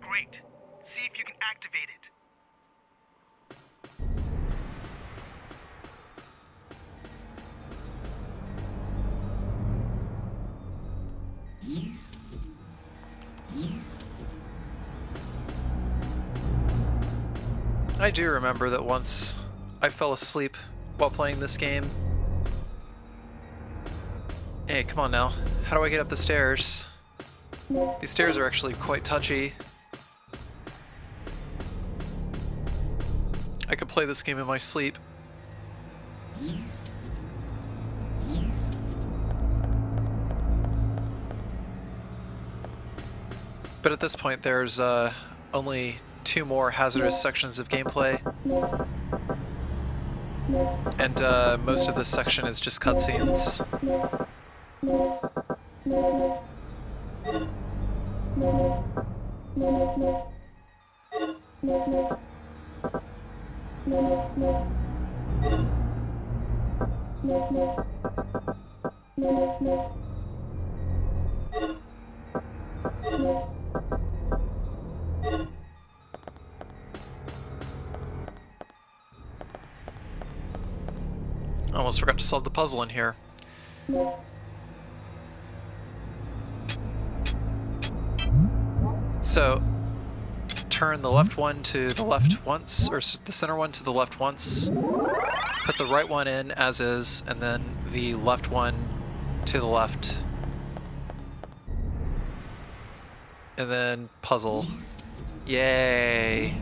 Great. See if you can activate it. I do remember that once I fell asleep while playing this game. Hey, come on now. How do I get up the stairs? These stairs are actually quite touchy. I could play this game in my sleep. But at this point, there's only 2 more hazardous sections of gameplay. And most of this section is just cutscenes. Almost forgot to solve the puzzle in here. So, turn the left one to the left once, or the center one to the left once, put the right one in as is, and then the left one to the left. And then puzzle. Yay!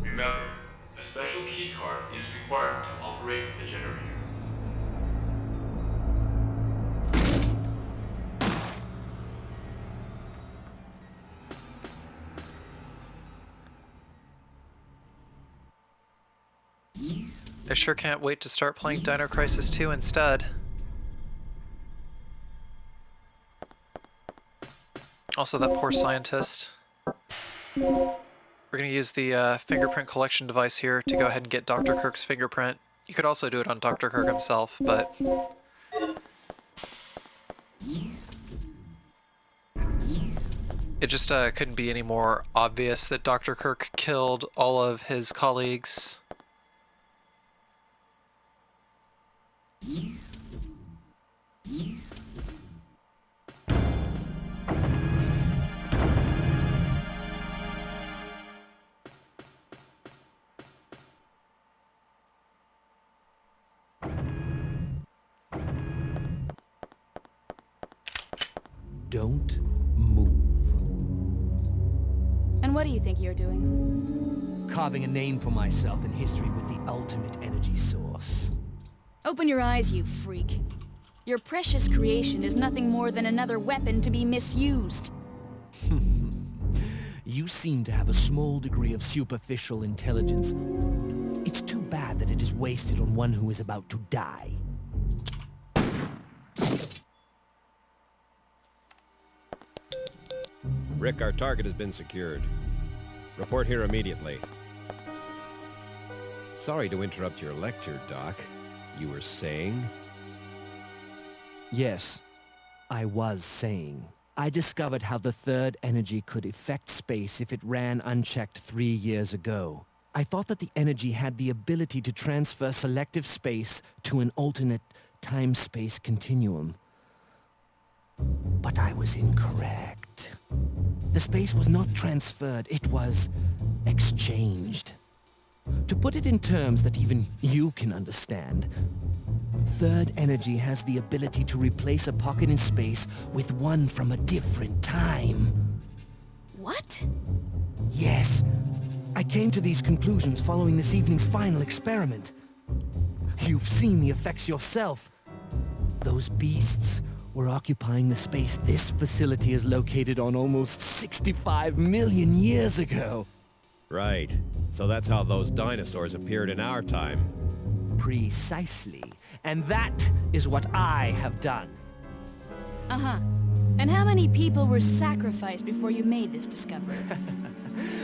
Remember, a special keycard is required to operate the generator. I sure can't wait to start playing Dino Crisis 2 instead. Also, that poor scientist. We're going to use the fingerprint collection device here to go ahead and get Dr. Kirk's fingerprint. You could also do it on Dr. Kirk himself, but... it just couldn't be any more obvious that Dr. Kirk killed all of his colleagues. Don't move. And what do you think you're doing? Carving a name for myself in history with the ultimate energy source. Open your eyes, you freak. Your precious creation is nothing more than another weapon to be misused. You seem to have a small degree of superficial intelligence. It's too bad that it is wasted on one who is about to die. Rick, our target has been secured. Report here immediately. Sorry to interrupt your lecture, Doc. You were saying? Yes, I was saying. I discovered how the third energy could affect space if it ran unchecked 3 years ago. I thought that the energy had the ability to transfer selective space to an alternate time-space continuum. But I was incorrect. The space was not transferred, it was exchanged. To put it in terms that even you can understand, third energy has the ability to replace a pocket in space with one from a different time. What? Yes, I came to these conclusions following this evening's final experiment. You've seen the effects yourself. Those beasts were occupying the space this facility is located on almost 65 million years ago. Right. So that's how those dinosaurs appeared in our time. Precisely. And that is what I have done. Uh-huh. And how many people were sacrificed before you made this discovery?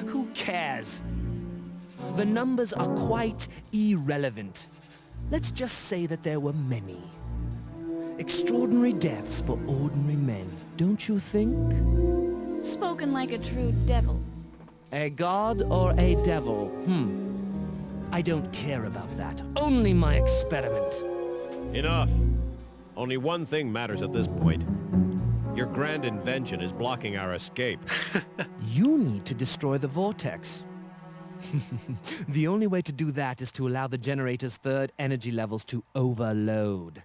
Who cares? The numbers are quite irrelevant. Let's just say that there were many. Extraordinary deaths for ordinary men, don't you think? Spoken like a true devil. A god or a devil? I don't care about that. Only my experiment. Enough. Only one thing matters at this point. Your grand invention is blocking our escape. You need to destroy the vortex. The only way to do that is to allow the generator's third energy levels to overload.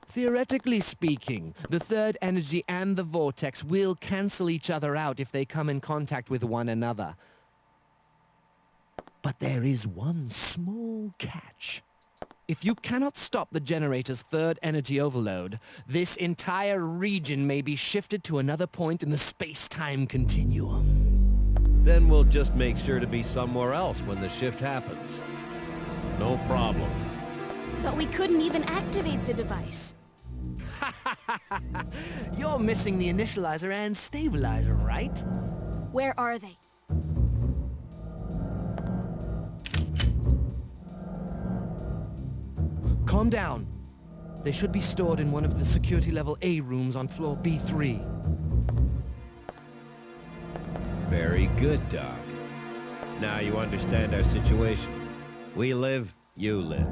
Theoretically speaking, the third energy and the vortex will cancel each other out if they come in contact with one another. But there is one small catch. If you cannot stop the generator's third energy overload, this entire region may be shifted to another point in the space-time continuum. Then we'll just make sure to be somewhere else when the shift happens. No problem. But we couldn't even activate the device. You're missing the initializer and stabilizer, right? Where are they? Calm down. They should be stored in one of the security level A rooms on floor B3. Very good, Doc. Now you understand our situation. We live, you live.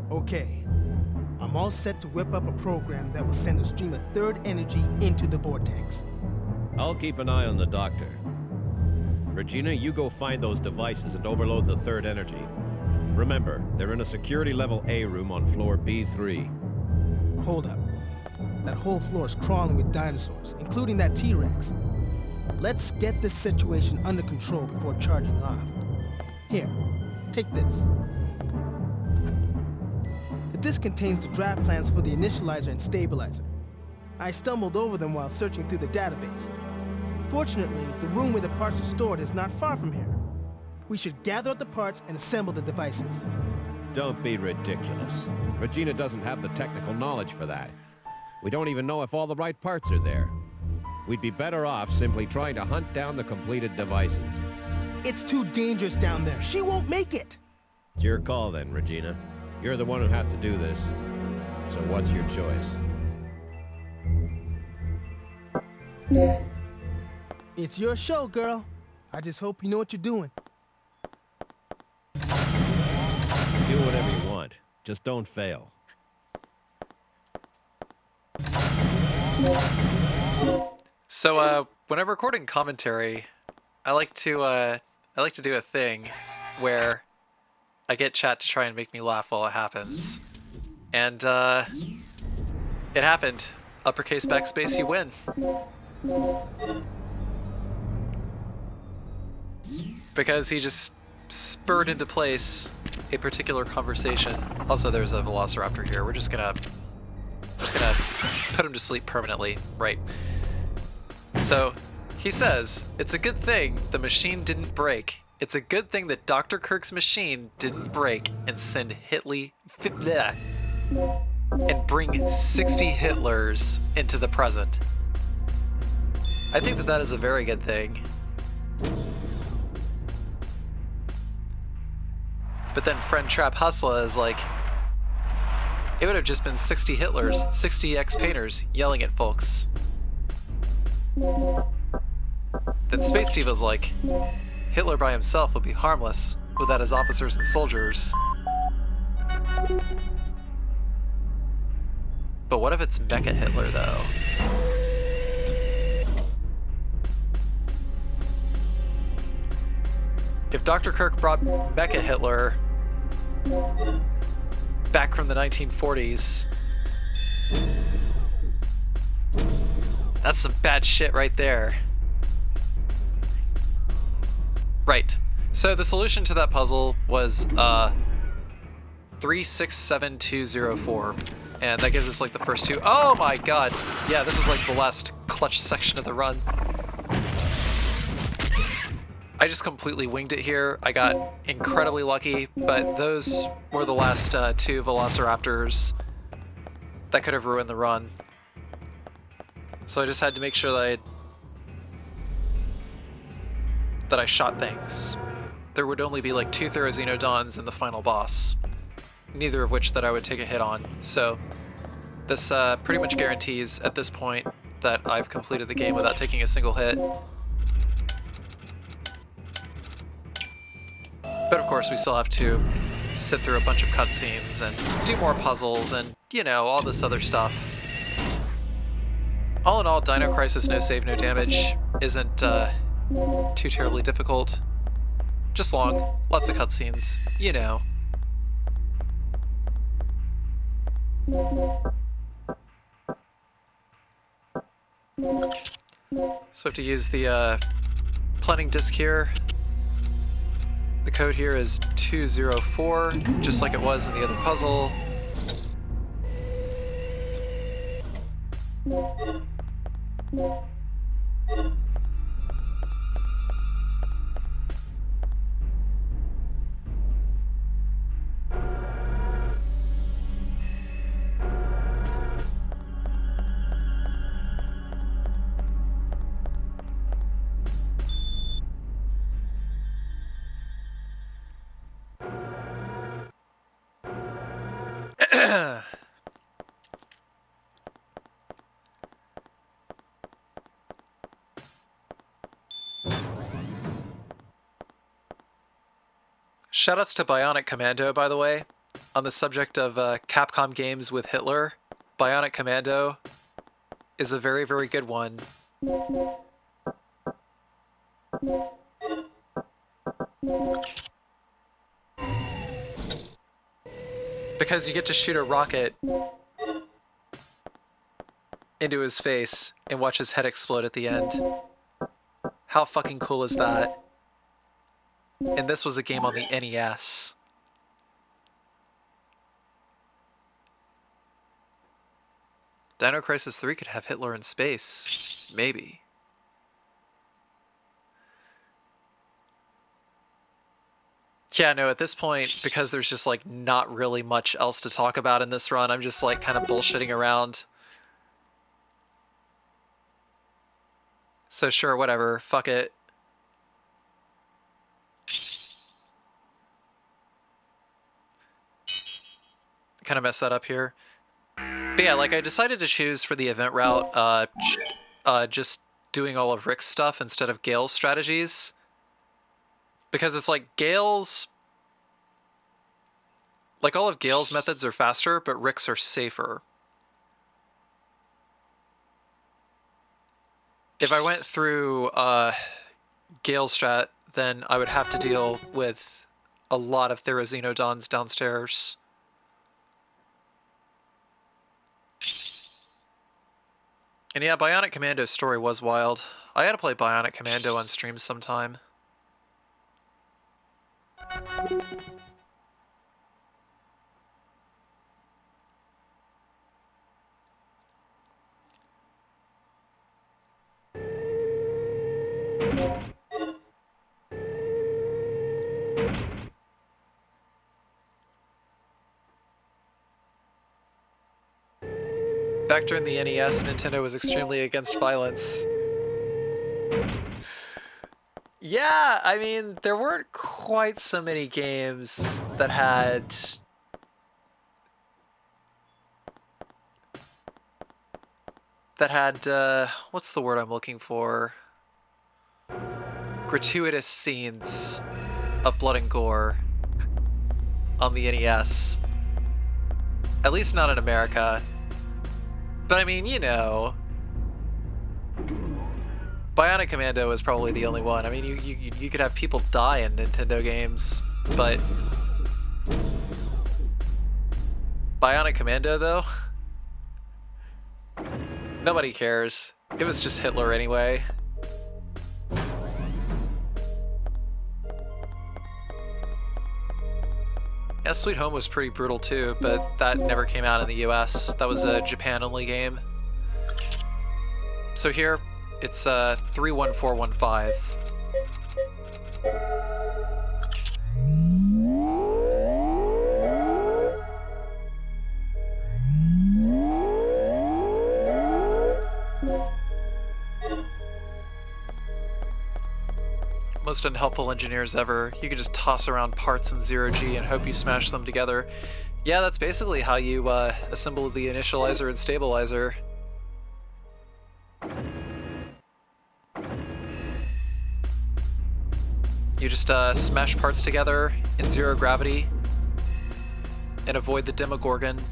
Okay. I'm all set to whip up a program that will send a stream of third energy into the vortex. I'll keep an eye on the doctor. Regina, you go find those devices and overload the third energy. Remember, they're in a security level A room on floor B3. Hold up. That whole floor is crawling with dinosaurs, including that T-Rex. Let's get this situation under control before charging off. Here, take this. The disc contains the draft plans for the initializer and stabilizer. I stumbled over them while searching through the database. Fortunately, the room where the parts are stored is not far from here. We should gather up the parts and assemble the devices. Don't be ridiculous. Regina doesn't have the technical knowledge for that. We don't even know if all the right parts are there. We'd be better off simply trying to hunt down the completed devices. It's too dangerous down there. She won't make it. It's your call then, Regina. You're the one who has to do this. So what's your choice? It's your show, girl. I just hope you know what you're doing. Do whatever you want. Just don't fail. So, when I'm recording commentary, I like to do a thing where I get chat to try and make me laugh while it happens. And, it happened. Uppercase backspace, you win. Because he just spurred into place a particular conversation. Also, there's a velociraptor here. We're just gonna put him to sleep permanently, right? So, he says, it's a good thing the machine didn't break. It's a good thing that Dr. Kirk's machine didn't break and send and bring 60 Hitlers into the present. I think that that is a very good thing. But then friend Trap Hustler is like, it would have just been 60 Hitlers, 60 ex-painters yelling at folks. Then Space Diva's like, Hitler by himself would be harmless without his officers and soldiers. But what if it's Mecha Hitler, though? If Dr. Kirk brought Mecha Hitler back from the 1940s, that's some bad shit right there. Right. So the solution to that puzzle was 367204. And that gives us like the first two. Oh my god! Yeah, this is like the last clutch section of the run. I just completely winged it here. I got incredibly lucky, but those were the last two Velociraptors that could have ruined the run. So I just had to make sure that I shot things. There would only be like 2 Therizino-Dons in the final boss, neither of which that I would take a hit on. So this pretty much guarantees at this point that I've completed the game without taking a single hit. But of course we still have to sit through a bunch of cutscenes and do more puzzles and, you know, all this other stuff. All in all, Dino Crisis No Save No Damage isn't too terribly difficult. Just long, lots of cutscenes, you know. So I have to use the planning disk here. The code here is 204, just like it was in the other puzzle. Shoutouts to Bionic Commando, by the way. On the subject of Capcom games with Hitler, Bionic Commando is a very, very good one. Because you get to shoot a rocket into his face and watch his head explode at the end. How fucking cool is that? And this was a game on the NES. Dino Crisis 3 could have Hitler in space. Maybe. Yeah, no, at this point, because there's just like not really much else to talk about in this run, I'm just like kind of bullshitting around. So sure, whatever, fuck it. Kind of messed that up here. But yeah, like I decided to choose for the event route, just doing all of Rick's stuff instead of Gale's strategies. Because it's like Gale's... Like all of Gale's methods are faster, but Rick's are safer. If I went through Gale's strat, then I would have to deal with a lot of Therizino-Dons downstairs. And yeah, Bionic Commando's story was wild. I gotta play Bionic Commando on stream sometime. Back during the NES, Nintendo was extremely against violence. Yeah, I mean, there weren't quite so many games that had what's the word I'm looking for? Gratuitous scenes of blood and gore on the NES. At least not in America. But I mean, you know, Bionic Commando is probably the only one. I mean, you could have people die in Nintendo games, but Bionic Commando, though? Nobody cares. It was just Hitler anyway. Yeah, Sweet Home was pretty brutal too, but that never came out in the US. That was a Japan-only game. So here, it's 31415. Most unhelpful engineers ever. You can just toss around parts in zero-G and hope you smash them together. Yeah, that's basically how you assemble the initializer and stabilizer. You just smash parts together in zero gravity and avoid the Demogorgon.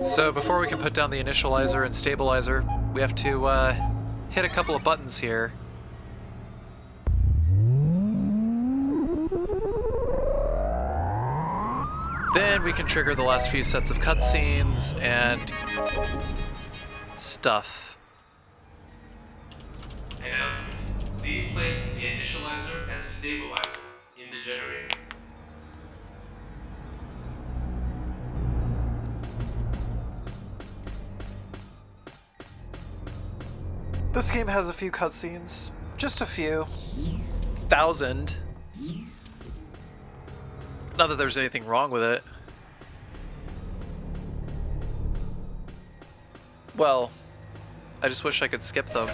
So before we can put down the initializer and stabilizer, we have to hit a couple of buttons here. Then we can trigger the last few sets of cutscenes and stuff. Announcement. Please place the initializer and the stabilizer in the generator. This game has a few cutscenes. Just a few. 1,000. Not that there's anything wrong with it. Well, I just wish I could skip them.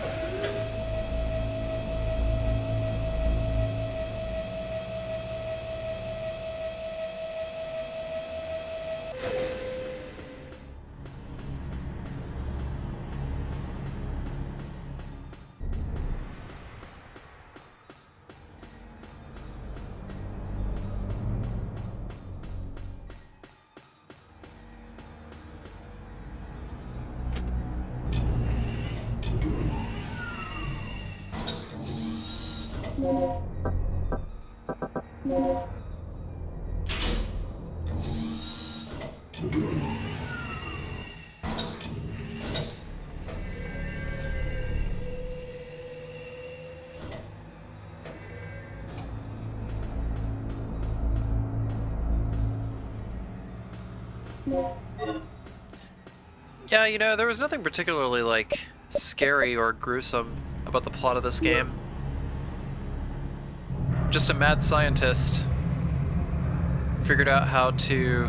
Yeah, you know, there was nothing particularly, like, scary or gruesome about the plot of this game. Just a mad scientist figured out how to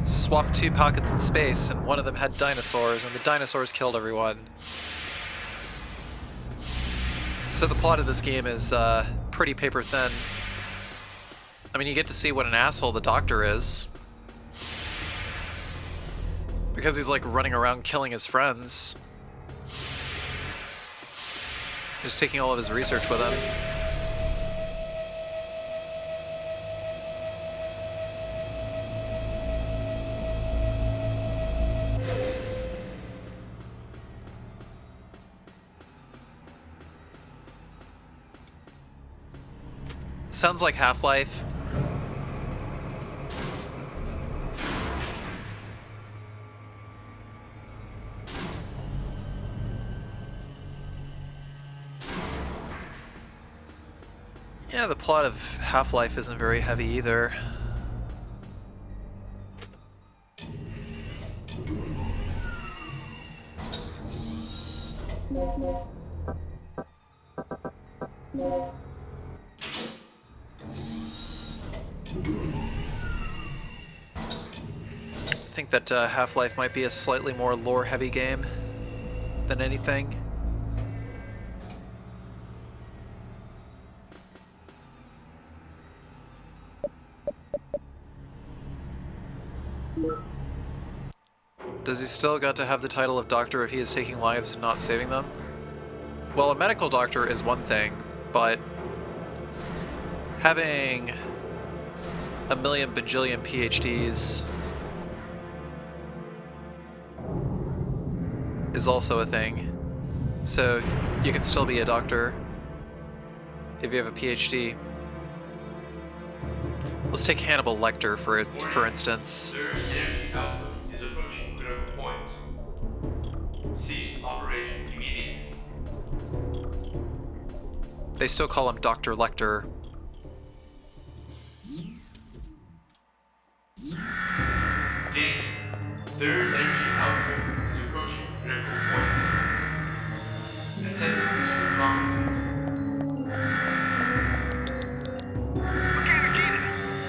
swap two pockets in space, and one of them had dinosaurs, and the dinosaurs killed everyone. So the plot of this game is pretty paper thin. I mean, you get to see what an asshole the doctor is. Because he's like running around killing his friends. Just taking all of his research with him. Sounds like Half-Life. Yeah, the plot of Half-Life isn't very heavy either. I think that Half-Life might be a slightly more lore-heavy game than anything. Does he still got to have the title of doctor if he is taking lives and not saving them? Well, a medical doctor is one thing, but having a million bajillion PhDs is also a thing. So you can still be a doctor if you have a PhD. Let's take Hannibal Lecter for instance. Their energy output is approaching critical point. Cease operation immediately. They still call him Dr. Lecter. Danger. Their energy output is approaching critical point. Attempt to promising. Okay, Regina.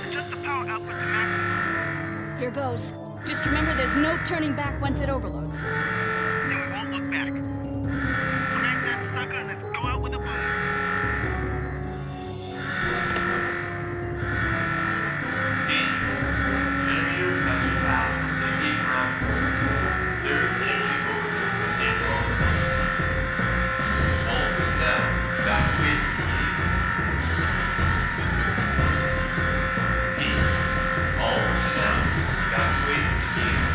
Adjust the power output to maximum. Here goes. Just remember there's no turning back once it overloads. Then we won't look back. Crank that sucker and let's go out with a boom. Danger. Generator has surpassed 78 parameters. Their energy overload and progress. All personnel evacuate immediately. All personnel evacuate immediately.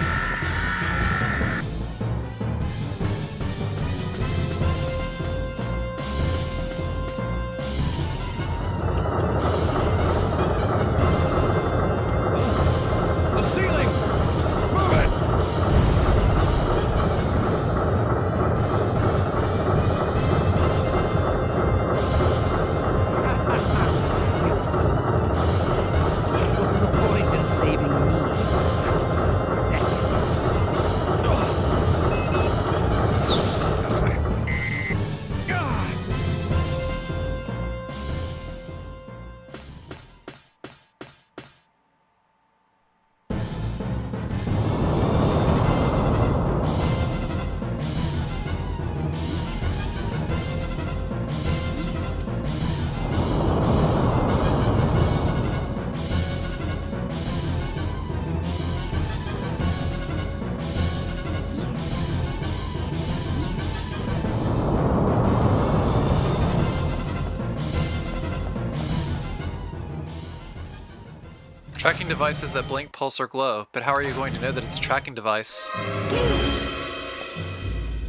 The ceiling! Move it! You fool. It wasn't the point in saving me. Let it. Tracking devices that blink, pulse, or glow, but how are you going to know that it's a tracking device?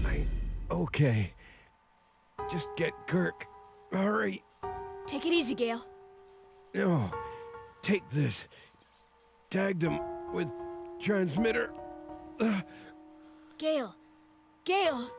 I'm okay. Just get Kirk. Hurry. Take it easy, Gale. No. Take this. Tagged him with transmitter. Gale. Gale.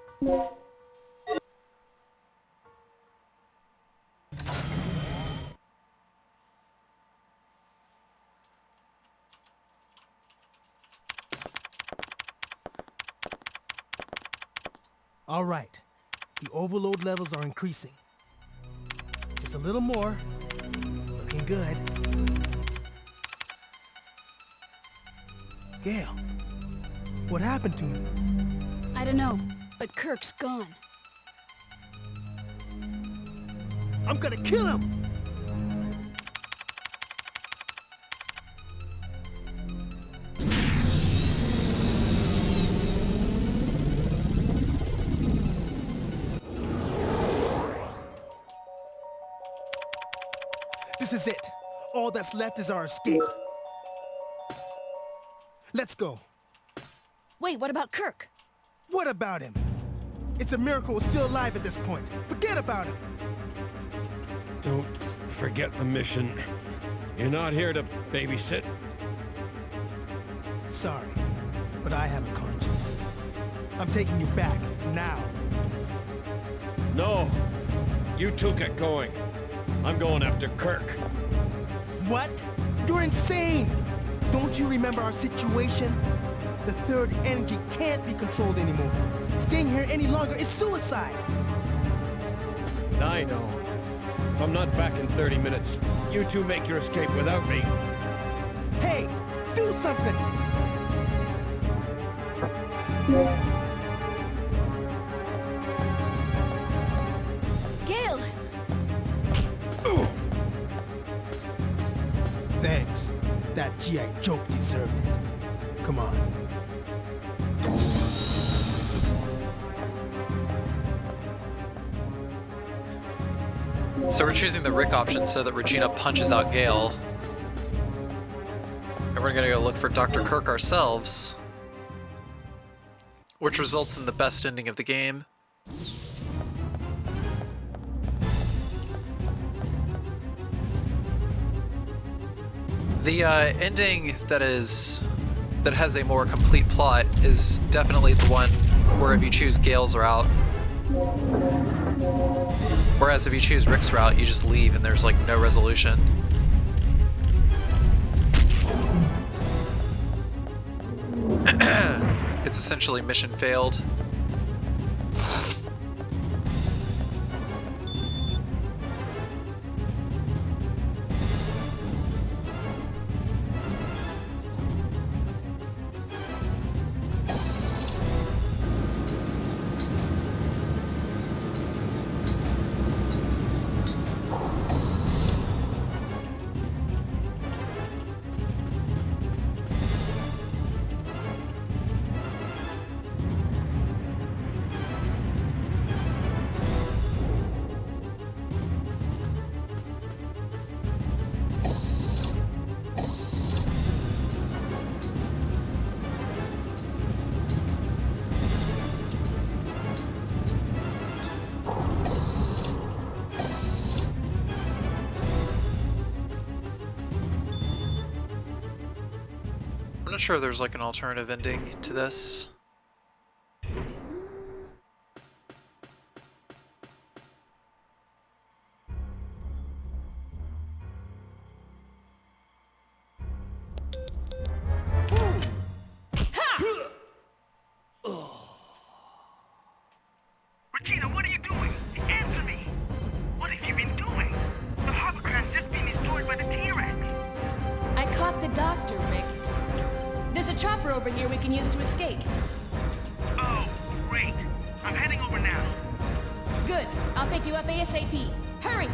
All right. The overload levels are increasing. Just a little more. Looking good. Gale, what happened to him? I don't know, but Kirk's gone. I'm gonna kill him! This is it. All that's left is our escape. Let's go. Wait, what about Kirk? What about him? It's a miracle we're still alive at this point. Forget about him. Don't forget the mission. You're not here to babysit. Sorry, but I have a conscience. I'm taking you back, now. No. You two get going. I'm going after Kirk. What? You're insane! Don't you remember our situation? The third energy can't be controlled anymore. Staying here any longer is suicide! I know. If I'm not back in 30 minutes, you two make your escape without me. Hey! Do something! Gale! Thanks. That G.I. joke deserved it. Come on. So we're choosing the Rick option so that Regina punches out Gale. And we're gonna go look for Dr. Kirk ourselves, which results in the best ending of the game. The ending that has a more complete plot is definitely the one where if you choose Gale's route, whereas if you choose Rick's route, you just leave and there's like no resolution. It's essentially mission failed. I'm not sure if there's like an alternative ending to this. Regina, what are you doing? Answer me! What have you been doing? The hovercraft's just been destroyed by the T-Rex. I caught the doctor, Rick. There's a chopper over here we can use to escape. Oh, great. I'm heading over now. Good. I'll pick you up ASAP. Hurry!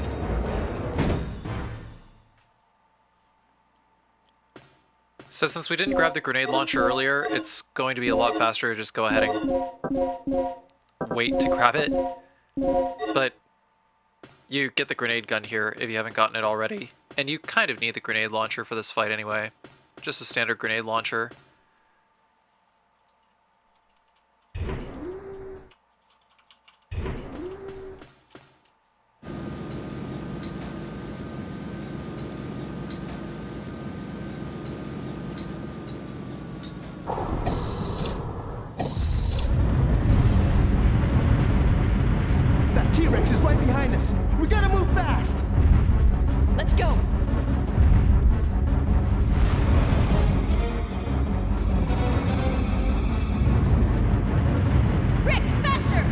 So since we didn't grab the grenade launcher earlier, it's going to be a lot faster to just go ahead and wait to grab it. But you get the grenade gun here if you haven't gotten it already. And you kind of need the grenade launcher for this fight anyway. Just a standard grenade launcher. That T-Rex is right behind us. We gotta move fast. Let's go! Rick, faster!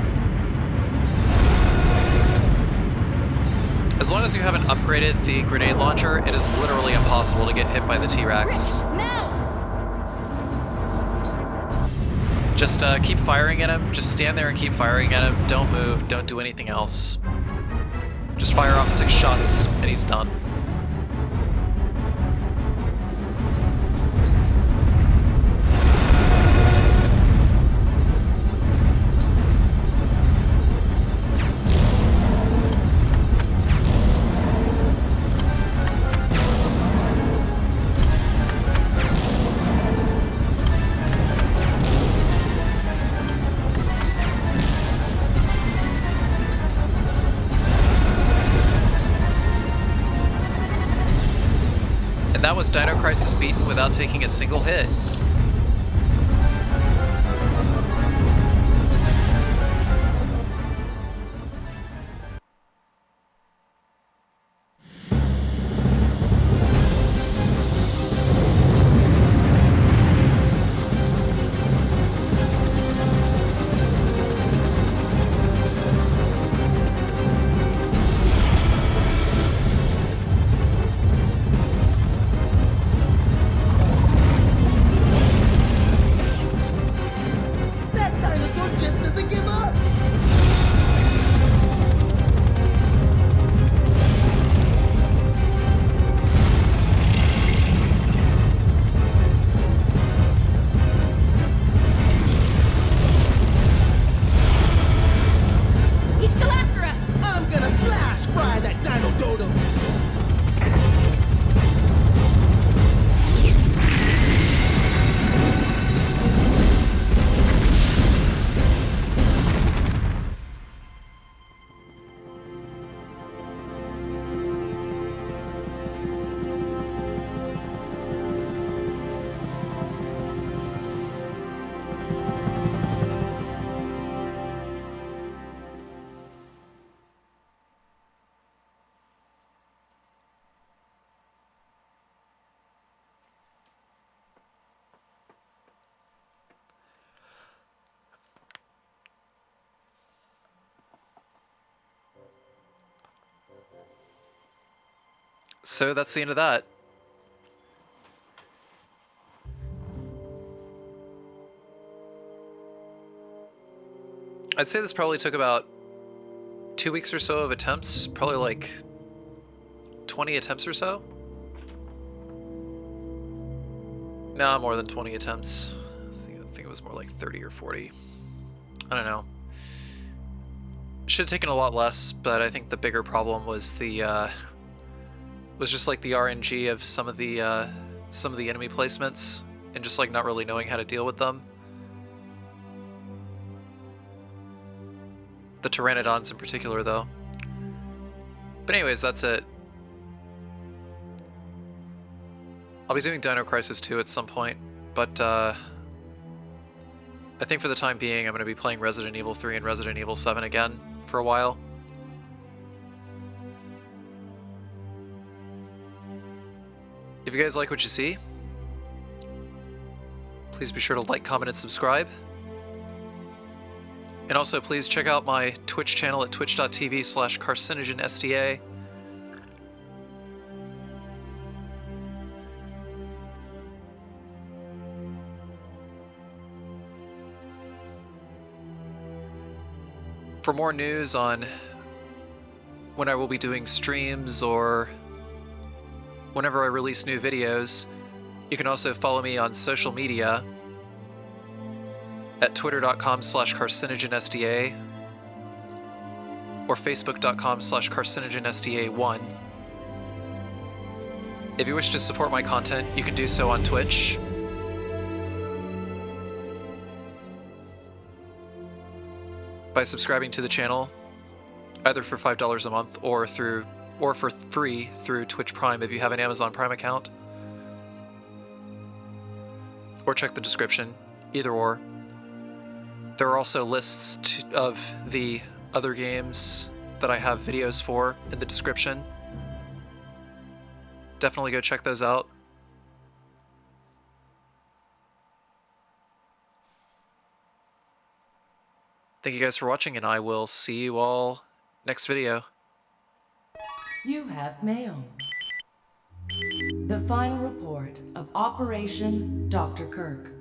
As long as you haven't upgraded the grenade launcher, it is literally impossible to get hit by the T-Rex. Rick, now! Just keep firing at him. Just stand there and keep firing at him. Don't move. Don't do anything else. Just fire off 6 shots and he's done. And that was Dino Crisis beaten without taking a single hit. So that's the end of that. I'd say this probably took about 2 weeks or so of attempts, probably like 20 attempts or so. Nah, more than 20 attempts. I think it was more like 30 or 40. I don't know. Should have taken a lot less, but I think the bigger problem was the was just like the RNG of some of the enemy placements and just like not really knowing how to deal with them. The Pteranodons in particular, though. But anyways, that's it. I'll be doing Dino Crisis 2 at some point, but I think for the time being I'm going to be playing Resident Evil 3 and Resident Evil 7 again for a while. If you guys like what you see, please be sure to like, comment, and subscribe. And also please check out my Twitch channel at twitch.tv/CarcinogenSDA. For more news on when I will be doing streams or whenever I release new videos, you can also follow me on social media at twitter.com/carcinogenSDA or facebook.com/carcinogenSDA1. If you wish to support my content, you can do so on Twitch. By subscribing to the channel, either for $5 a month or for free through Twitch Prime if you have an Amazon Prime account. Or check the description, either or. There are also lists of the other games that I have videos for in the description. Definitely go check those out. Thank you guys for watching, and I will see you all next video. You have mail. The final report of Operation Dr. Kirk.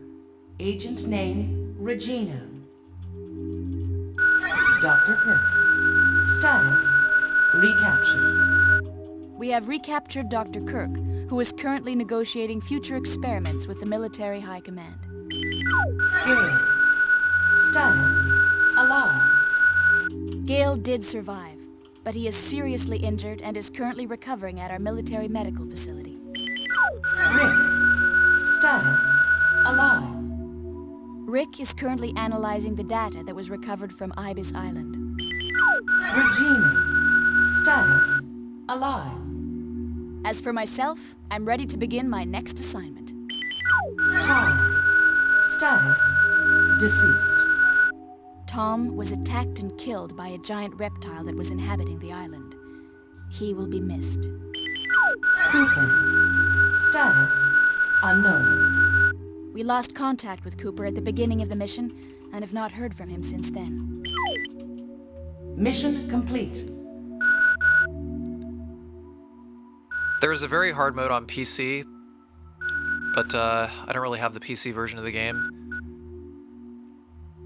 Agent name, Regina. Dr. Kirk. Status, recaptured. We have recaptured Dr. Kirk, who is currently negotiating future experiments with the military high command. Gale. Status, alive. Gale did survive, but he is seriously injured and is currently recovering at our military medical facility. Rick. Status, alive. Rick is currently analyzing the data that was recovered from Ibis Island. Regina. Status, alive. As for myself, I'm ready to begin my next assignment. Tom. Status, deceased. Tom was attacked and killed by a giant reptile that was inhabiting the island. He will be missed. Cooper. Status, unknown. We lost contact with Cooper at the beginning of the mission and have not heard from him since then. Mission complete. There is a very hard mode on PC, but I don't really have the PC version of the game.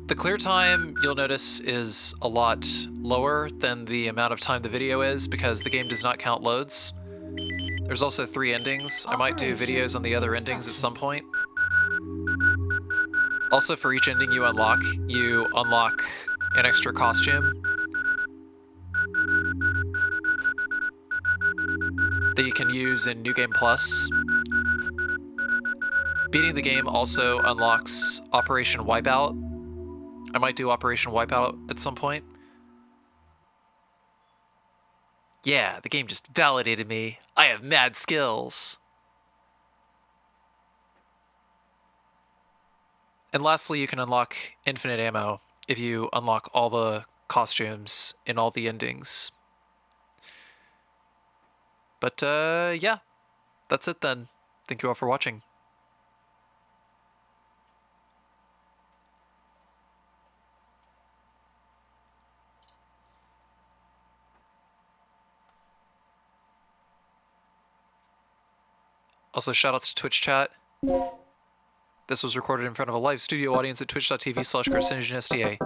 The clear time, you'll notice, is a lot lower than the amount of time the video is because the game does not count loads. There's also 3 endings. I might do videos on the other endings at some point. Also, for each ending you unlock an extra costume that you can use in New Game Plus. Beating the game also unlocks Operation Wipeout. I might do Operation Wipeout at some point. Yeah, the game just validated me. I have mad skills. And lastly, you can unlock infinite ammo if you unlock all the costumes in all the endings. But yeah, that's it then. Thank you all for watching. Also, shoutouts to Twitch chat. This was recorded in front of a live studio audience at twitch.tv/CarcinogenSDA.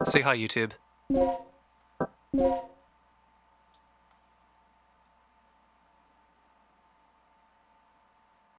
Say hi, YouTube.